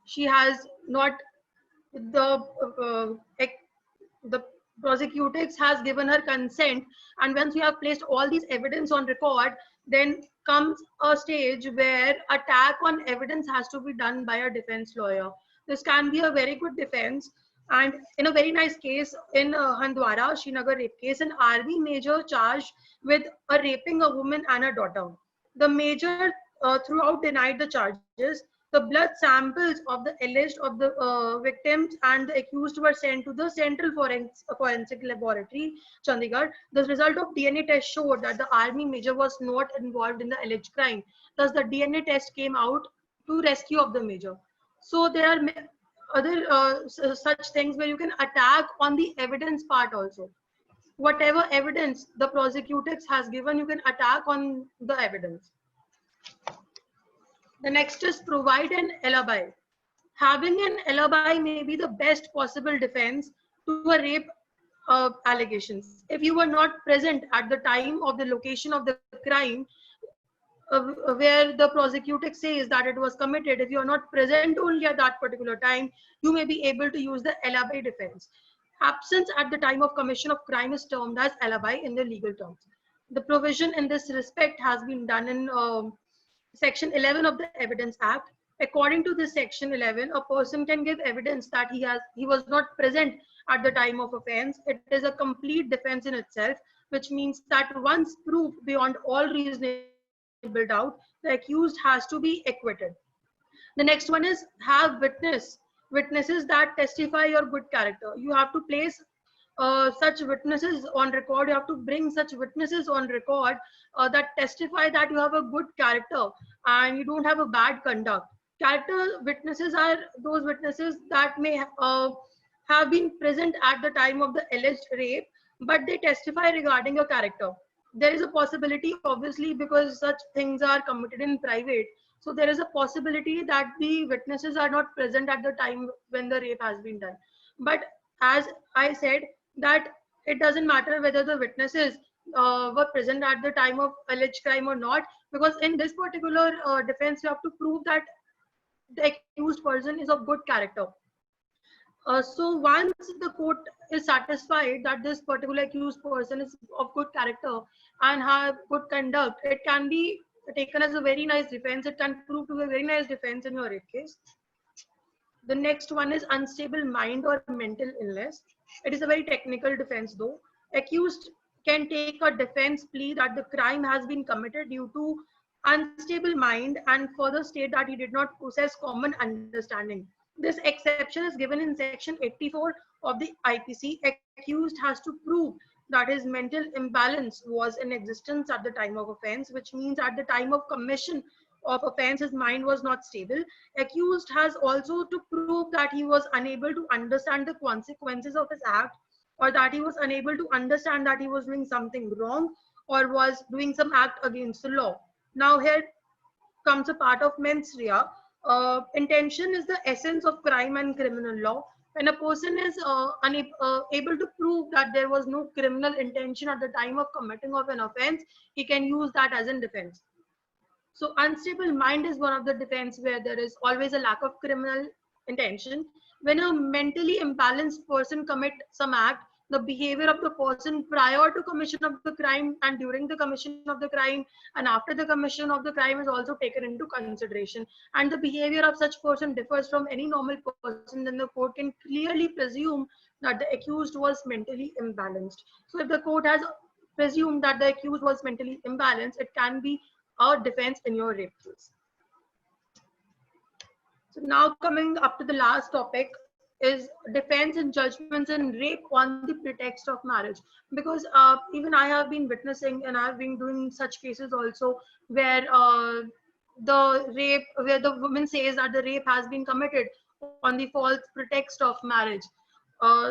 she has not, the prosecutrix has given her consent, and once you have placed all these evidence on record, then comes a stage where attack on evidence has to be done by a defense lawyer. This can be a very good defense. And in a very nice case in Handwara, Srinagar rape case, an army major charged with raping a woman and a daughter. The major throughout denied the charges. The blood samples of the alleged of the victims and the accused were sent to the Central Forensic Laboratory, Chandigarh. The result of DNA test showed that the army major was not involved in the alleged crime. Thus, the DNA test came out to rescue of the major. So there are other such things where you can attack on the evidence part also. Whatever evidence the prosecutrix has given, you can attack on the evidence. The next is provide an alibi. Having an alibi may be the best possible defense to a rape allegations. If you were not present at the time of the location of the crime, where the prosecutor says that it was committed, if you are not present only at that particular time, you may be able to use the alibi defense. Absence at the time of commission of crime is termed as alibi in the legal terms. The provision in this respect has been done in Section 11 of the Evidence Act. According to this Section 11, a person can give evidence that he was not present at the time of offense. It is a complete defense in itself, which means that once proved beyond all reasonable doubt, the accused has to be acquitted. The next one is have witnesses that testify your good character. You have to place such witnesses on record. You have to bring such witnesses on record that testify that you have a good character and you don't have a bad conduct. Character witnesses are those witnesses that may have been present at the time of the alleged rape, but they testify regarding your character. There is a possibility, obviously, because such things are committed in private. So there is a possibility that the witnesses are not present at the time when the rape has been done. But as I said, that it doesn't matter whether the witnesses were present at the time of alleged crime or not, because in this particular defense, you have to prove that the accused person is of good character. So once the court is satisfied that this particular accused person is of good character and have good conduct, it can be taken as a very nice defense. It can prove to be a very nice defense in your rape case. The next one is unstable mind or mental illness. It is a very technical defense though. Accused can take a defense plea that the crime has been committed due to unstable mind and further state that he did not possess common understanding. This exception is given in section 84 of the IPC. Accused has to prove that his mental imbalance was in existence at the time of offense, which means at the time of commission of offense, his mind was not stable. Accused has also to prove that he was unable to understand the consequences of his act, or that he was unable to understand that he was doing something wrong or was doing some act against the law. Now here comes a part of mens rea. Intention is the essence of crime and criminal law. When a person is able to prove that there was no criminal intention at the time of committing of an offense, he can use that as a defense. So unstable mind is one of the defense where there is always a lack of criminal intention. When a mentally imbalanced person commit some act, the behavior of the person prior to commission of the crime and during the commission of the crime and after the commission of the crime is also taken into consideration. And the behavior of such person differs from any normal person, then the court can clearly presume that the accused was mentally imbalanced. So if the court has presumed that the accused was mentally imbalanced, it can be a defense in your rape case. So now coming up to the last topic is defense and judgments in rape on the pretext of marriage. Because even I have been witnessing and I've been doing such cases also where the woman says that the rape has been committed on the false pretext of marriage.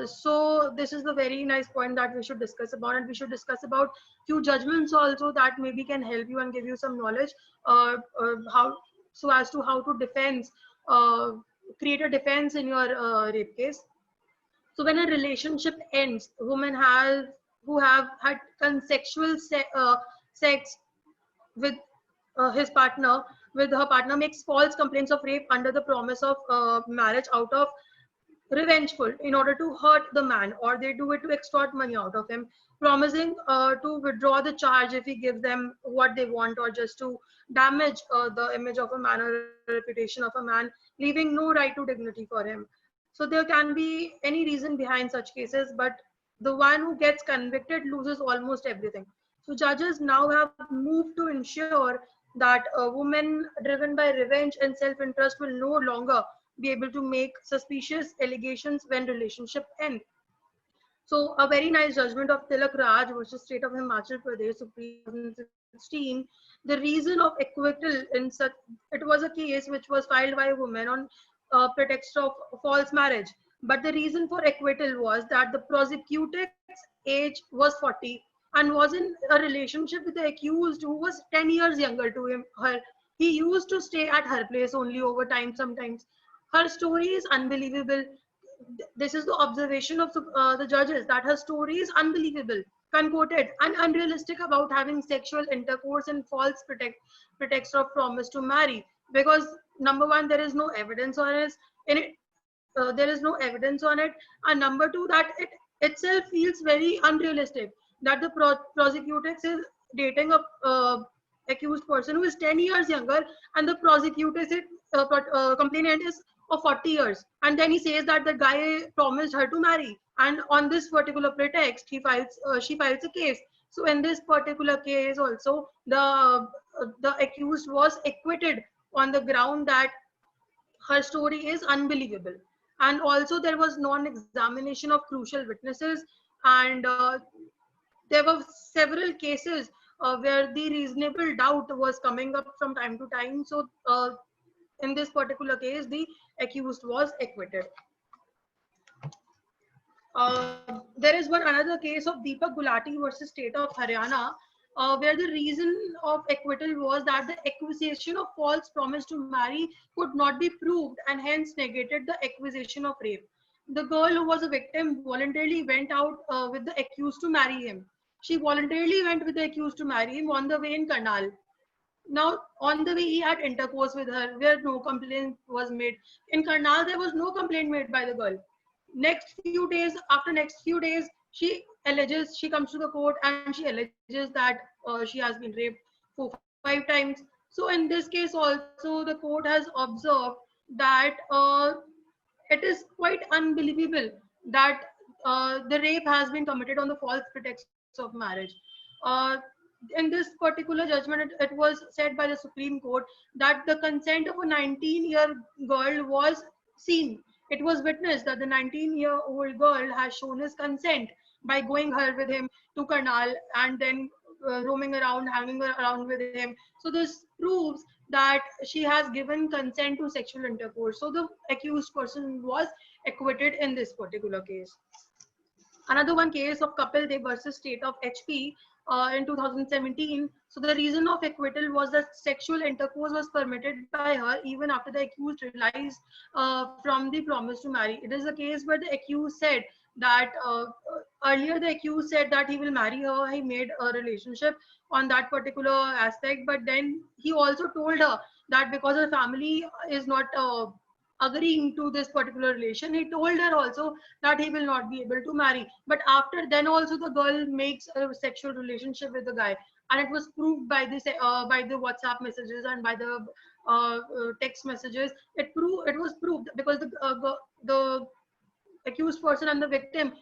So this is the very nice point that we should discuss about, and we should discuss about few judgments also that maybe can help you and give you some knowledge how so as to how to defense create a defense in your rape case. So when a relationship ends, women who have had consensual sex with her partner makes false complaints of rape under the promise of marriage out of revengeful in order to hurt the man, or they do it to extort money out of him, promising to withdraw the charge if he gives them what they want, or just to damage the image of a man or reputation of a man, leaving no right to dignity for him. So there can be any reason behind such cases, but the one who gets convicted loses almost everything. So judges now have moved to ensure that a woman driven by revenge and self-interest will no longer be able to make suspicious allegations when relationship end. So a very nice judgment of Tilak Raj versus State of Himachal Pradesh, Supreme 2016. The reason of acquittal in such, it was a case which was filed by a woman on pretext of false marriage. But the reason for acquittal was that the prosecutor's age was 40 and was in a relationship with the accused who was 10 years younger to her. He used to stay at her place only over time sometimes. Her story is unbelievable. This is the observation of the judges, that her story is unbelievable, concocted and unrealistic about having sexual intercourse and false pretext of promise to marry. Because number one, there is no evidence on it. There is no evidence on it, and number two, that it itself feels very unrealistic. That the prosecutor is dating a accused person who is 10 years younger, and the prosecutor is complainant is of 40 years, and then he says that the guy promised her to marry, and on this particular pretext she files a case. So in this particular case also, the accused was acquitted on the ground that her story is unbelievable. And also there was non-examination of crucial witnesses, and there were several cases where the reasonable doubt was coming up from time to time. So in this particular case, the accused was acquitted. There is another case of Deepak Gulati versus State of Haryana, where the reason of acquittal was that the accusation of false promise to marry could not be proved and hence negated the accusation of rape. the girl who was a victim voluntarily went out with the accused to marry him. She voluntarily went with the accused to marry him on the way in Karnal. Now, on the way, he had intercourse with her where no complaint was made. In Karnal, there was no complaint made by the girl. After next few days, she comes to the court and she alleges that she has been raped 4-5 times. So, in this case, also, the court has observed that it is quite unbelievable that the rape has been committed on the false pretext of marriage. Uh, in this particular judgment, it was said by the Supreme Court that the consent of a 19-year girl was seen. It was witnessed that the 19-year-old girl has shown his consent by going her with him to Karnal and then roaming around, hanging around with him. So this proves that she has given consent to sexual intercourse. So the accused person was acquitted in this particular case. Another one case of Kapil Dev versus State of HP in 2017. So the reason of acquittal was that sexual intercourse was permitted by her even after the accused realized from the promise to marry. It is a case where the accused said that earlier the accused said that he will marry her. He made a relationship on that particular aspect, but then he also told her that because her family is not agreeing to this particular relation, he told her also that he will not be able to marry. But after then also the girl makes a sexual relationship with the guy, and it was proved by the WhatsApp messages and by the text messages. It was proved because the accused person and the victim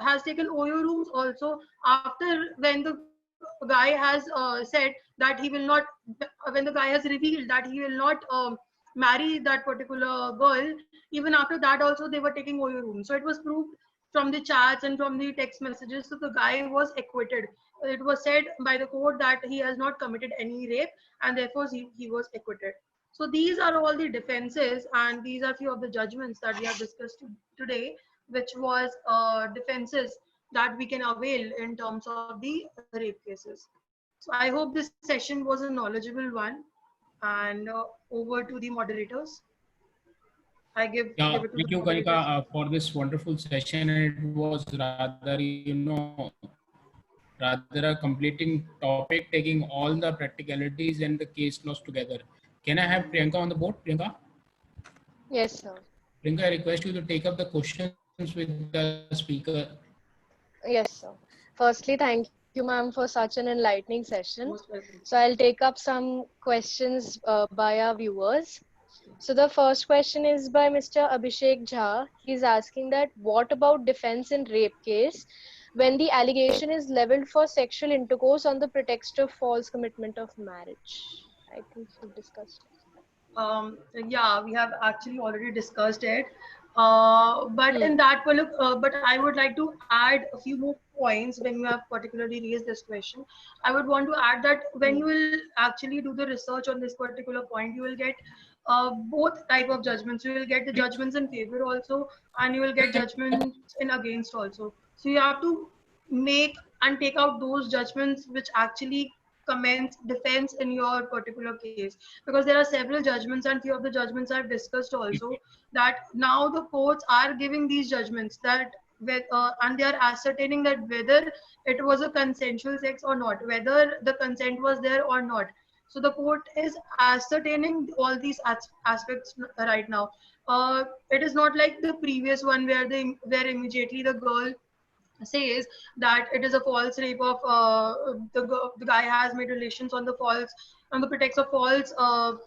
has taken OYO rooms also after when the guy has said that he will not, when the guy has revealed that he will not marry that particular girl. Even after that also they were taking OYO rooms. So it was proved from the chats and from the text messages. So the guy was acquitted. It was said by the court that he has not committed any rape and therefore he was acquitted. So these are all the defenses, and these are few of the judgments that we have discussed today, which was defenses that we can avail in terms of the rape cases. So I hope this session was a knowledgeable one, and over to the moderators. I give Yeah, it to thank the you, Kanika, moderators. for this wonderful session. And it was rather, rather a completing topic, taking all the practicalities and the case laws together. Can I have Priyanka on the board? Priyanka? Yes, sir. Priyanka, I request you to take up the questions with the speaker. Yes, sir. Firstly, thank you, ma'am, for such an enlightening session. Most welcome. So I'll take up some questions by our viewers. So the first question is by Mr. Abhishek Jha. He's asking that what about defense in rape case when the allegation is leveled for sexual intercourse on the pretext of false commitment of marriage? I think we've discussed it. Yeah, we have actually already discussed it. But in Hmm. that, but I would like to add a few more points when you have particularly raised this question. I would want to add that when you Hmm. will actually do the research on this particular point, you will get both type of judgments. You will get the judgments in favor also, and you will get judgments in against also. So you have to make and take out those judgments which actually commence defense in your particular case, because there are several judgments and few of the judgments I've discussed also, that now the courts are giving these judgments that and they are ascertaining that whether it was a consensual sex or not, whether the consent was there or not. So the court is ascertaining all these aspects right now. It is not like the previous one where immediately the girl says that it is a false rape of the guy has made relations on the pretext of false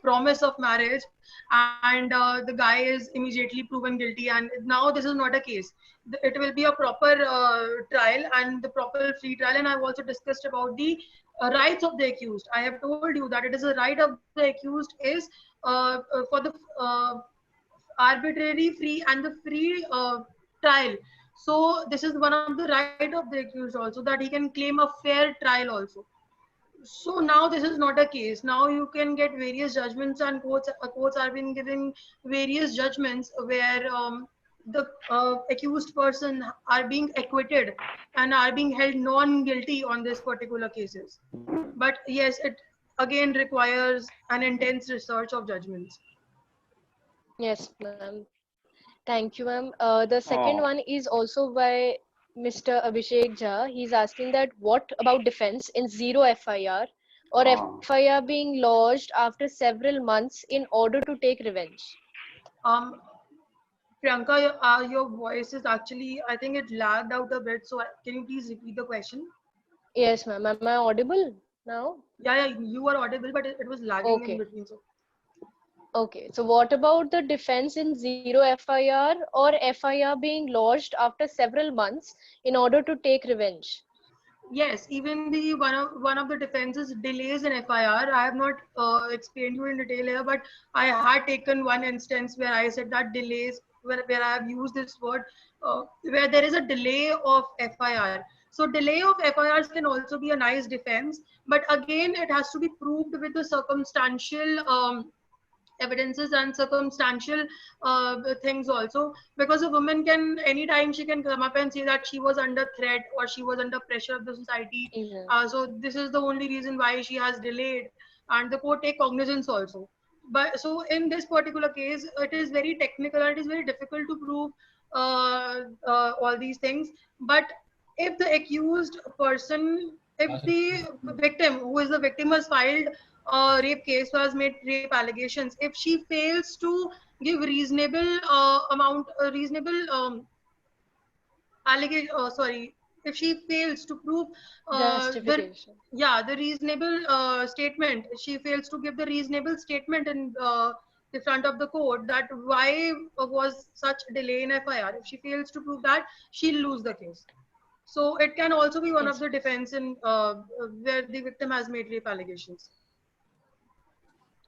promise of marriage, and the guy is immediately proven guilty. And now this is not a case. It will be a proper trial and the proper free trial. And I've also discussed about the rights of the accused. I have told you that it is a right of the accused is for the arbitrary, free, and the free trial. So this is one of the right of the accused also, that he can claim a fair trial also. So now this is not a case. Now you can get various judgments, and courts are been giving various judgments where the accused person are being acquitted and are being held non-guilty on this particular cases. But yes, it again requires an intense research of judgments. Yes, ma'am. Thank you, ma'am. The second one is also by Mr. Abhishek Jha. He's asking that what about defense in zero FIR or FIR being lodged after several months in order to take revenge? Um, Priyanka, your voice is actually, I think it lagged out a bit. So can you please repeat the question? Yes, ma'am. Am I audible now? Yeah, you were audible, but it was lagging in Okay. between. So Okay. So what about the defense in zero FIR or FIR being lodged after several months in order to take revenge? yes, even the one of the defenses delays in FIR. I have not explained you in detail here, but I had taken one instance where I said that delays, where I have used this word, where there is a delay of FIR. So delay of FIRs can also be a nice defense, but again, it has to be proved with the circumstantial evidences and circumstantial things also, because a woman can anytime she can come up and say that she was under threat or she was under pressure of the society, Yeah. so this is the only reason why she has delayed, and the court take cognizance also. But so in this particular case it is very technical and it is very difficult to prove all these things. But if the accused person, if the victim, who is the victim, has filed a rape case, who has made rape allegations, if she fails to give reasonable reasonable allegation, sorry, if she fails to prove the Justification. yeah, the reasonable statement, she fails to give the reasonable statement in the front of the court that why was such delay in FIR. If she fails to prove that, she'll lose the case. So it can also be one of Yes. the defense in where the victim has made rape allegations.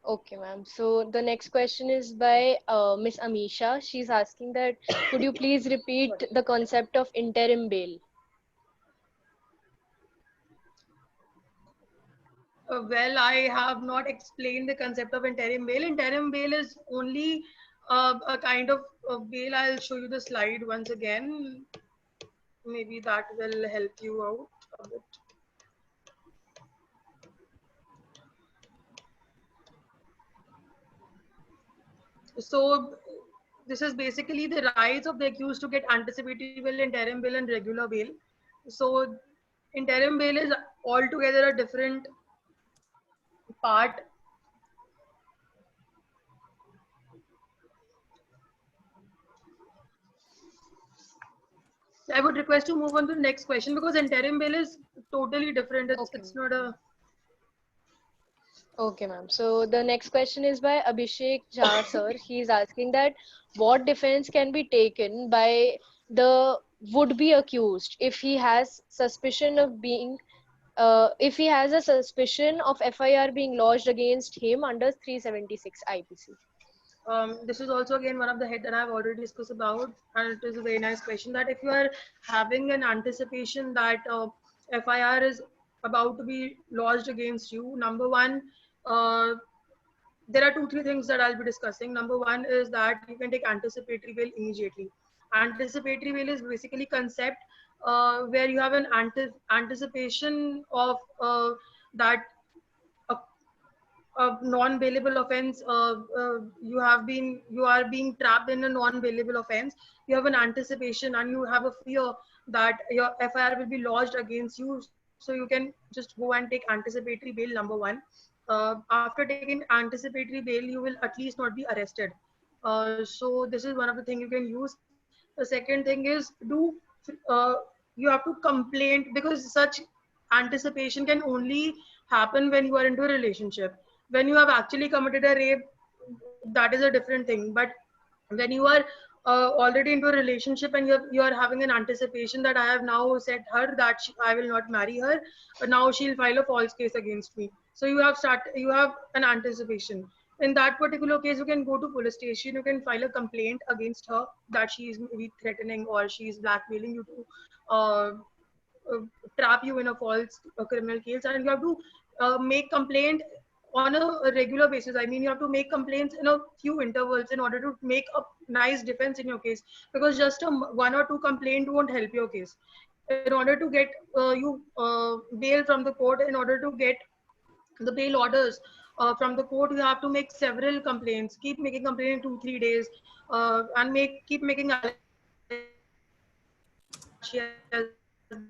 Okay, ma'am. So the next question is by Miss Amisha. She's asking that could you please repeat Sorry. the concept of interim bail? Well, I have not explained the concept of interim bail. Interim bail is only a kind of bail. I'll show you the slide once again. Maybe that will help you out a bit. So this is basically the rights of the accused to get anticipatory bail, interim bail, and regular bail. So interim bail is altogether a different part. I would request to move on to the next question because interim bail is totally different. Okay, It's ma'am. not a Okay, ma'am. So the next question is by Abhishek Jha, sir. He's asking that what defense can be taken by the would-be accused if he has suspicion of being, if he has a suspicion of FIR being lodged against him under 376 IPC. this is also again one of the head that I've already discussed about, and it is a very nice question that if you are having an anticipation that FIR is about to be lodged against you, number one, uh, there are two, three things that I'll be discussing. Number one is that you can take anticipatory bail immediately. Anticipatory bail is basically concept where you have an anticipation of that a a non-bailable offense, you are being trapped in a non-bailable offense. You have an anticipation and you have a fear that your FIR will be lodged against you, so you can just go and take anticipatory bail. Number one, after taking anticipatory bail, you will at least not be arrested. So this is one of the things you can use. The second thing is uh, you have to complain, because such anticipation can only happen when you are into a relationship. When you have actually committed a rape, that is a different thing. But when you are already into a relationship and you are having an anticipation that I have now said her that I will not marry her, but now she'll file a false case against me. So you have an anticipation. In that particular case, you can go to police station, you can file a complaint against her that she is maybe threatening or she is blackmailing you to uh, trap you in a false criminal case, and you have to make complaint on a regular basis. I mean, you have to make complaints in a few intervals in order to make a nice defense in your case, because just a one or two complaint won't help your case. In order to get you bail from the court, in order to get the bail orders, from the court, you have to make several complaints, keep making complaint in 2-3 days, and keep making she has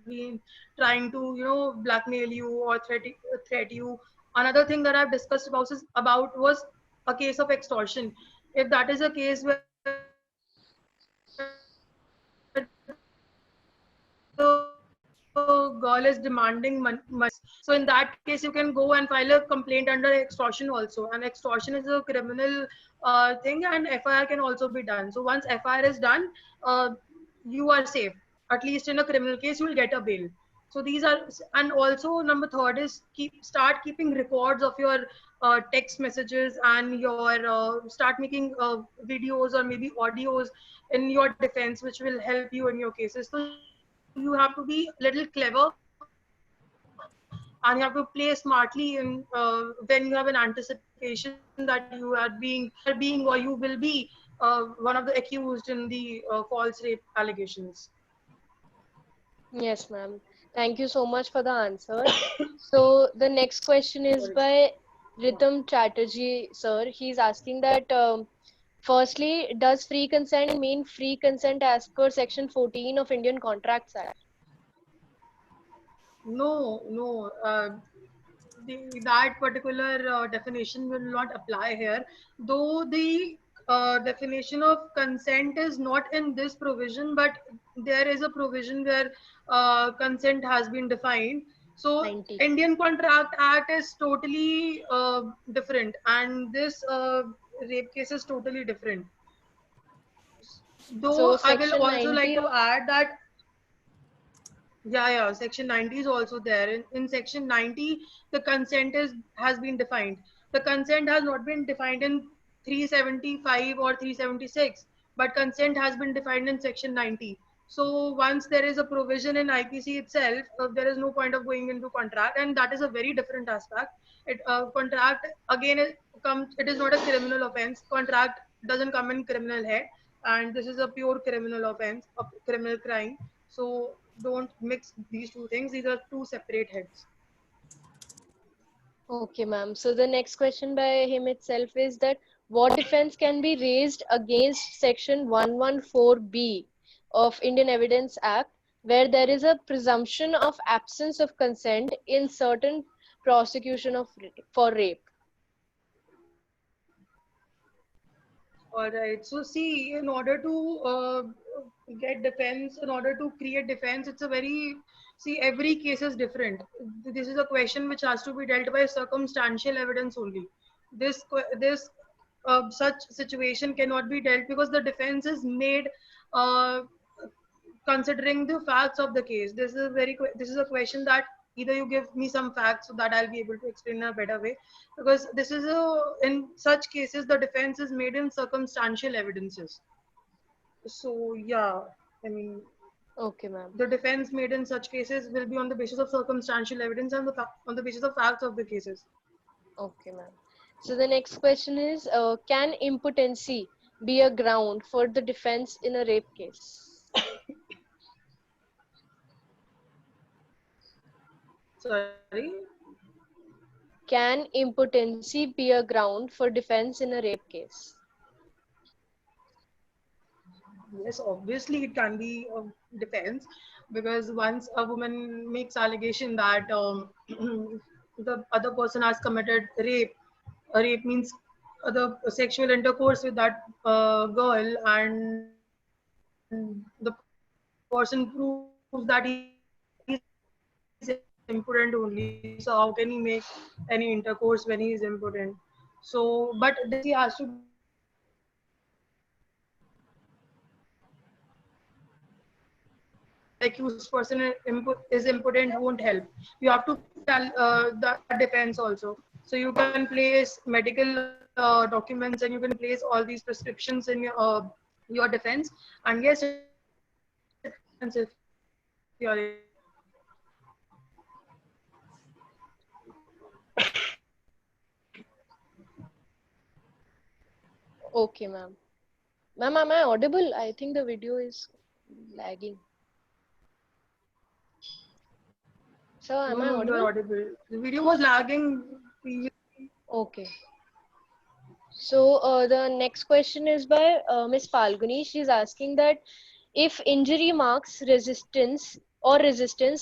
been trying to, blackmail you or threat you. Another thing that I've discussed about was a case of extortion. If that is a case where the girl is demanding money, so in that case you can go and file a complaint under extortion also, and extortion is a criminal thing, and FIR can also be done. So once FIR is done, you are safe. At least in a criminal case, you will get a bail. So these are, and also number third is start keeping records of your text messages, and your start making videos or maybe audios in your defense, which will help you in your cases. So you have to be a little clever, and you have to play smartly in when you have an anticipation that you are being or you will be one of the accused in the false rape allegations. Yes, ma'am. Thank you so much for the answer. So the next question is by Ritam Chatterjee, sir. He's asking that firstly, does free consent mean free consent as per Section 14 of Indian Contracts Act? No, no. That particular definition will not apply here. Though the definition of consent is not in this provision, but there is a provision where consent has been defined. So 90. Indian Contract Act is totally different, and this rape case is totally different. So Though I will Section also like 90. to add that yeah, section 90 is also there. In section 90, the consent has been defined. The consent has not been defined in 375 or 376, but consent has been defined in section 90. So once there is a provision in IPC itself, there is no point of going into contract, and that is a very different aspect. Contract again it is not a criminal offense. Contract doesn't come in criminal head, and this is a pure criminal offense, a criminal crime. So don't mix these two things. These are two separate heads. Okay, ma'am. So the next question by him itself is that what defense can be raised against Section 114B of Indian Evidence Act, where there is a presumption of absence of consent in certain prosecution of for rape? All right. So see, in order to get defense, in order to create defense, it's a very see every case is different. This is a question which has to be dealt by circumstantial evidence only. This such situation cannot be dealt because the defense is made uh, considering the facts of the case. This is a question that either you give me some facts so that I'll be able to explain in a better way, because this is a in such cases the defense is made in circumstantial evidences. So yeah, I mean Okay, ma'am. the defense made in such cases will be on the basis of circumstantial evidence and on the basis of facts of the cases. Okay, ma'am. So the next question is, can impotency be a ground for the defense in a rape case? Sorry. Can impotency be a ground for defense in a rape case? Yes, obviously it can be a defense, because once a woman makes allegation that the other person has committed rape, rape means the sexual intercourse with that girl, and the person proves that he's impotent only. So how can he make any intercourse when he is impotent? So, but this impotency has to be demonstrated by the accused person. Is impotent won't help. You have to that defense also. So you can place medical documents, and you can place all these prescriptions in your defense. And yes, it can be a defense if you are able to do that. Okay, ma'am. Ma'am, am I audible? I think the video is lagging. So, No, am no, I you are audible? audible. The video was lagging previously. Okay. So the next question is by Miss Falguni. She's asking that if injury marks resistance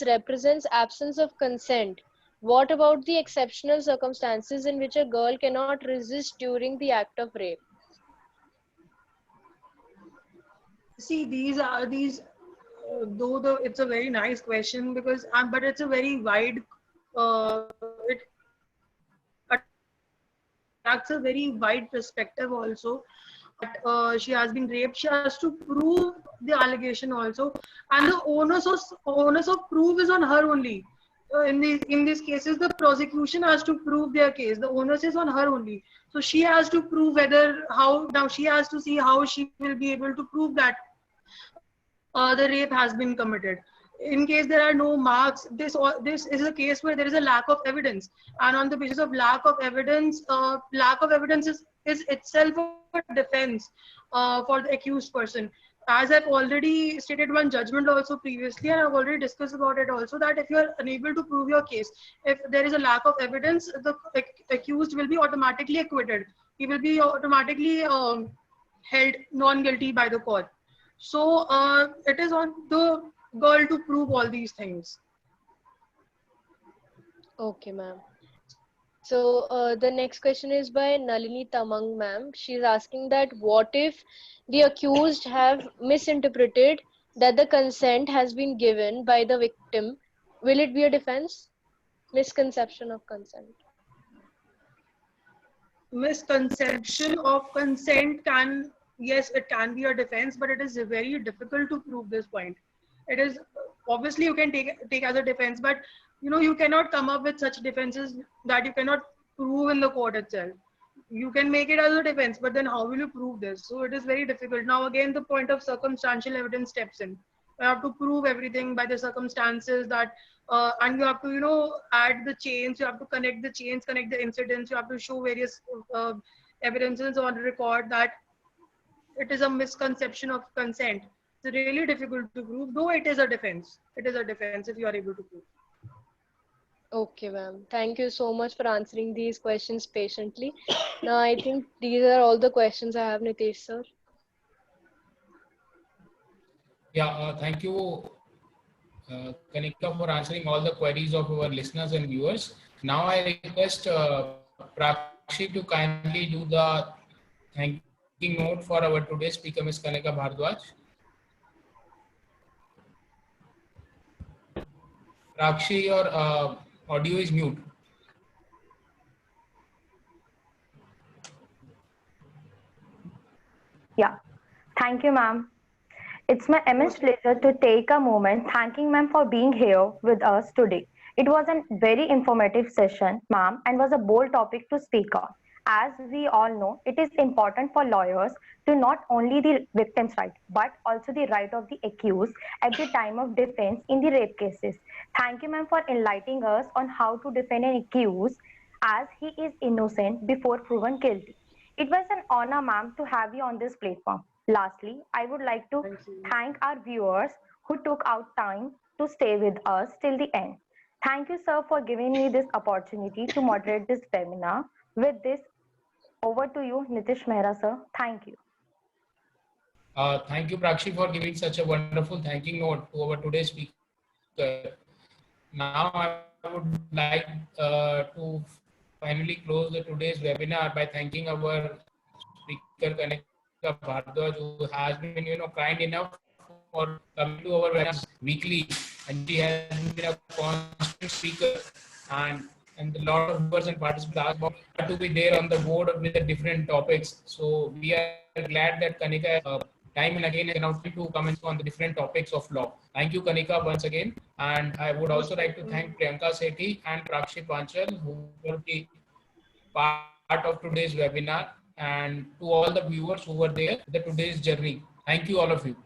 represents absence of consent, what about the exceptional circumstances in which a girl cannot resist during the act of rape? See, though it's a very nice question because, but it's a very wide, it attracts a very wide perspective also. She has been raped. She has to prove the allegation also, and the onus of proof is on her only. In these cases, the prosecution has to prove their case. The onus is on her only. So she has to prove now she has to see how she will be able to prove that the rape has been committed. In case there are no marks, this is a case where there is a lack of evidence, and on the basis of lack of evidence is itself a defense for the accused person. As I've already stated one judgment also previously, and I've already discussed about it also, that if you are unable to prove your case, if there is a lack of evidence, the accused will be automatically acquitted. He will be automatically held non-guilty by the court. So it is on the girl to prove all these things. Okay, ma'am. So the next question is by Nalini Tamang, ma'am. She's asking that what if the accused have misinterpreted that the consent has been given by the victim? Will it be a defense? Misconception of consent. Misconception of consent can, yes, it can be a defense, but it is very difficult to prove this point. It is obviously you can take as a defense, but you cannot come up with such defenses that you cannot prove in the court itself. You can make it as a defense, but then how will you prove this? So it is very difficult. Now again, the point of circumstantial evidence steps in. You have to prove everything by the circumstances that, and you have to add the chains. You have to connect the chains, connect the incidents. You have to show various evidences on record that it is a misconception of consent. It's really difficult to prove, though it is a defense. It is a defense if you are able to prove. Okay, ma'am. Thank you so much for answering these questions patiently. Now, I think these are all the questions I have, Nitesh sir. Yeah, thank you, Kanika, for answering all the queries of our listeners and viewers. Now I request Prakshi to kindly do the thanking note for our today's speaker, Ms. Kanika Bhardwaj. Prakshi, your audio is mute. Yeah, thank you, ma'am. It's my immense pleasure to take a moment thanking ma'am for being here with us today. It was a very informative session, ma'am, and was a bold topic to speak on. As we all know, it is important for lawyers to not only the victim's right, but also the right of the accused at the time of defense in the rape cases. Thank you, ma'am, for enlightening us on how to defend an accused as he is innocent before proven guilty. It was an honor, ma'am, to have you on this platform. Lastly, I would like to thank our viewers who took out time to stay with us till the end. Thank you, sir, for giving me this opportunity to moderate this webinar. With this, over to you, Nitish Mehra, sir. Thank you. Thank you, Prakshi, for giving such a wonderful thanking note to our today's speaker. Now, I would like to finally close today's webinar by thanking our speaker, Kanika Bhardwaj, who has been, kind enough for coming to our webinars weekly, and she has been a constant speaker, and a lot of viewers and participants ask about her to be there on the board with the different topics. So we are glad that Kanika time and again announced to comment on the different topics of law. Thank you, Kanika, once again. And I would also like to thank Priyanka Sethi and Prakshi Panchal, who will be part of today's webinar, and to all the viewers who were there, today's journey. Thank you, all of you.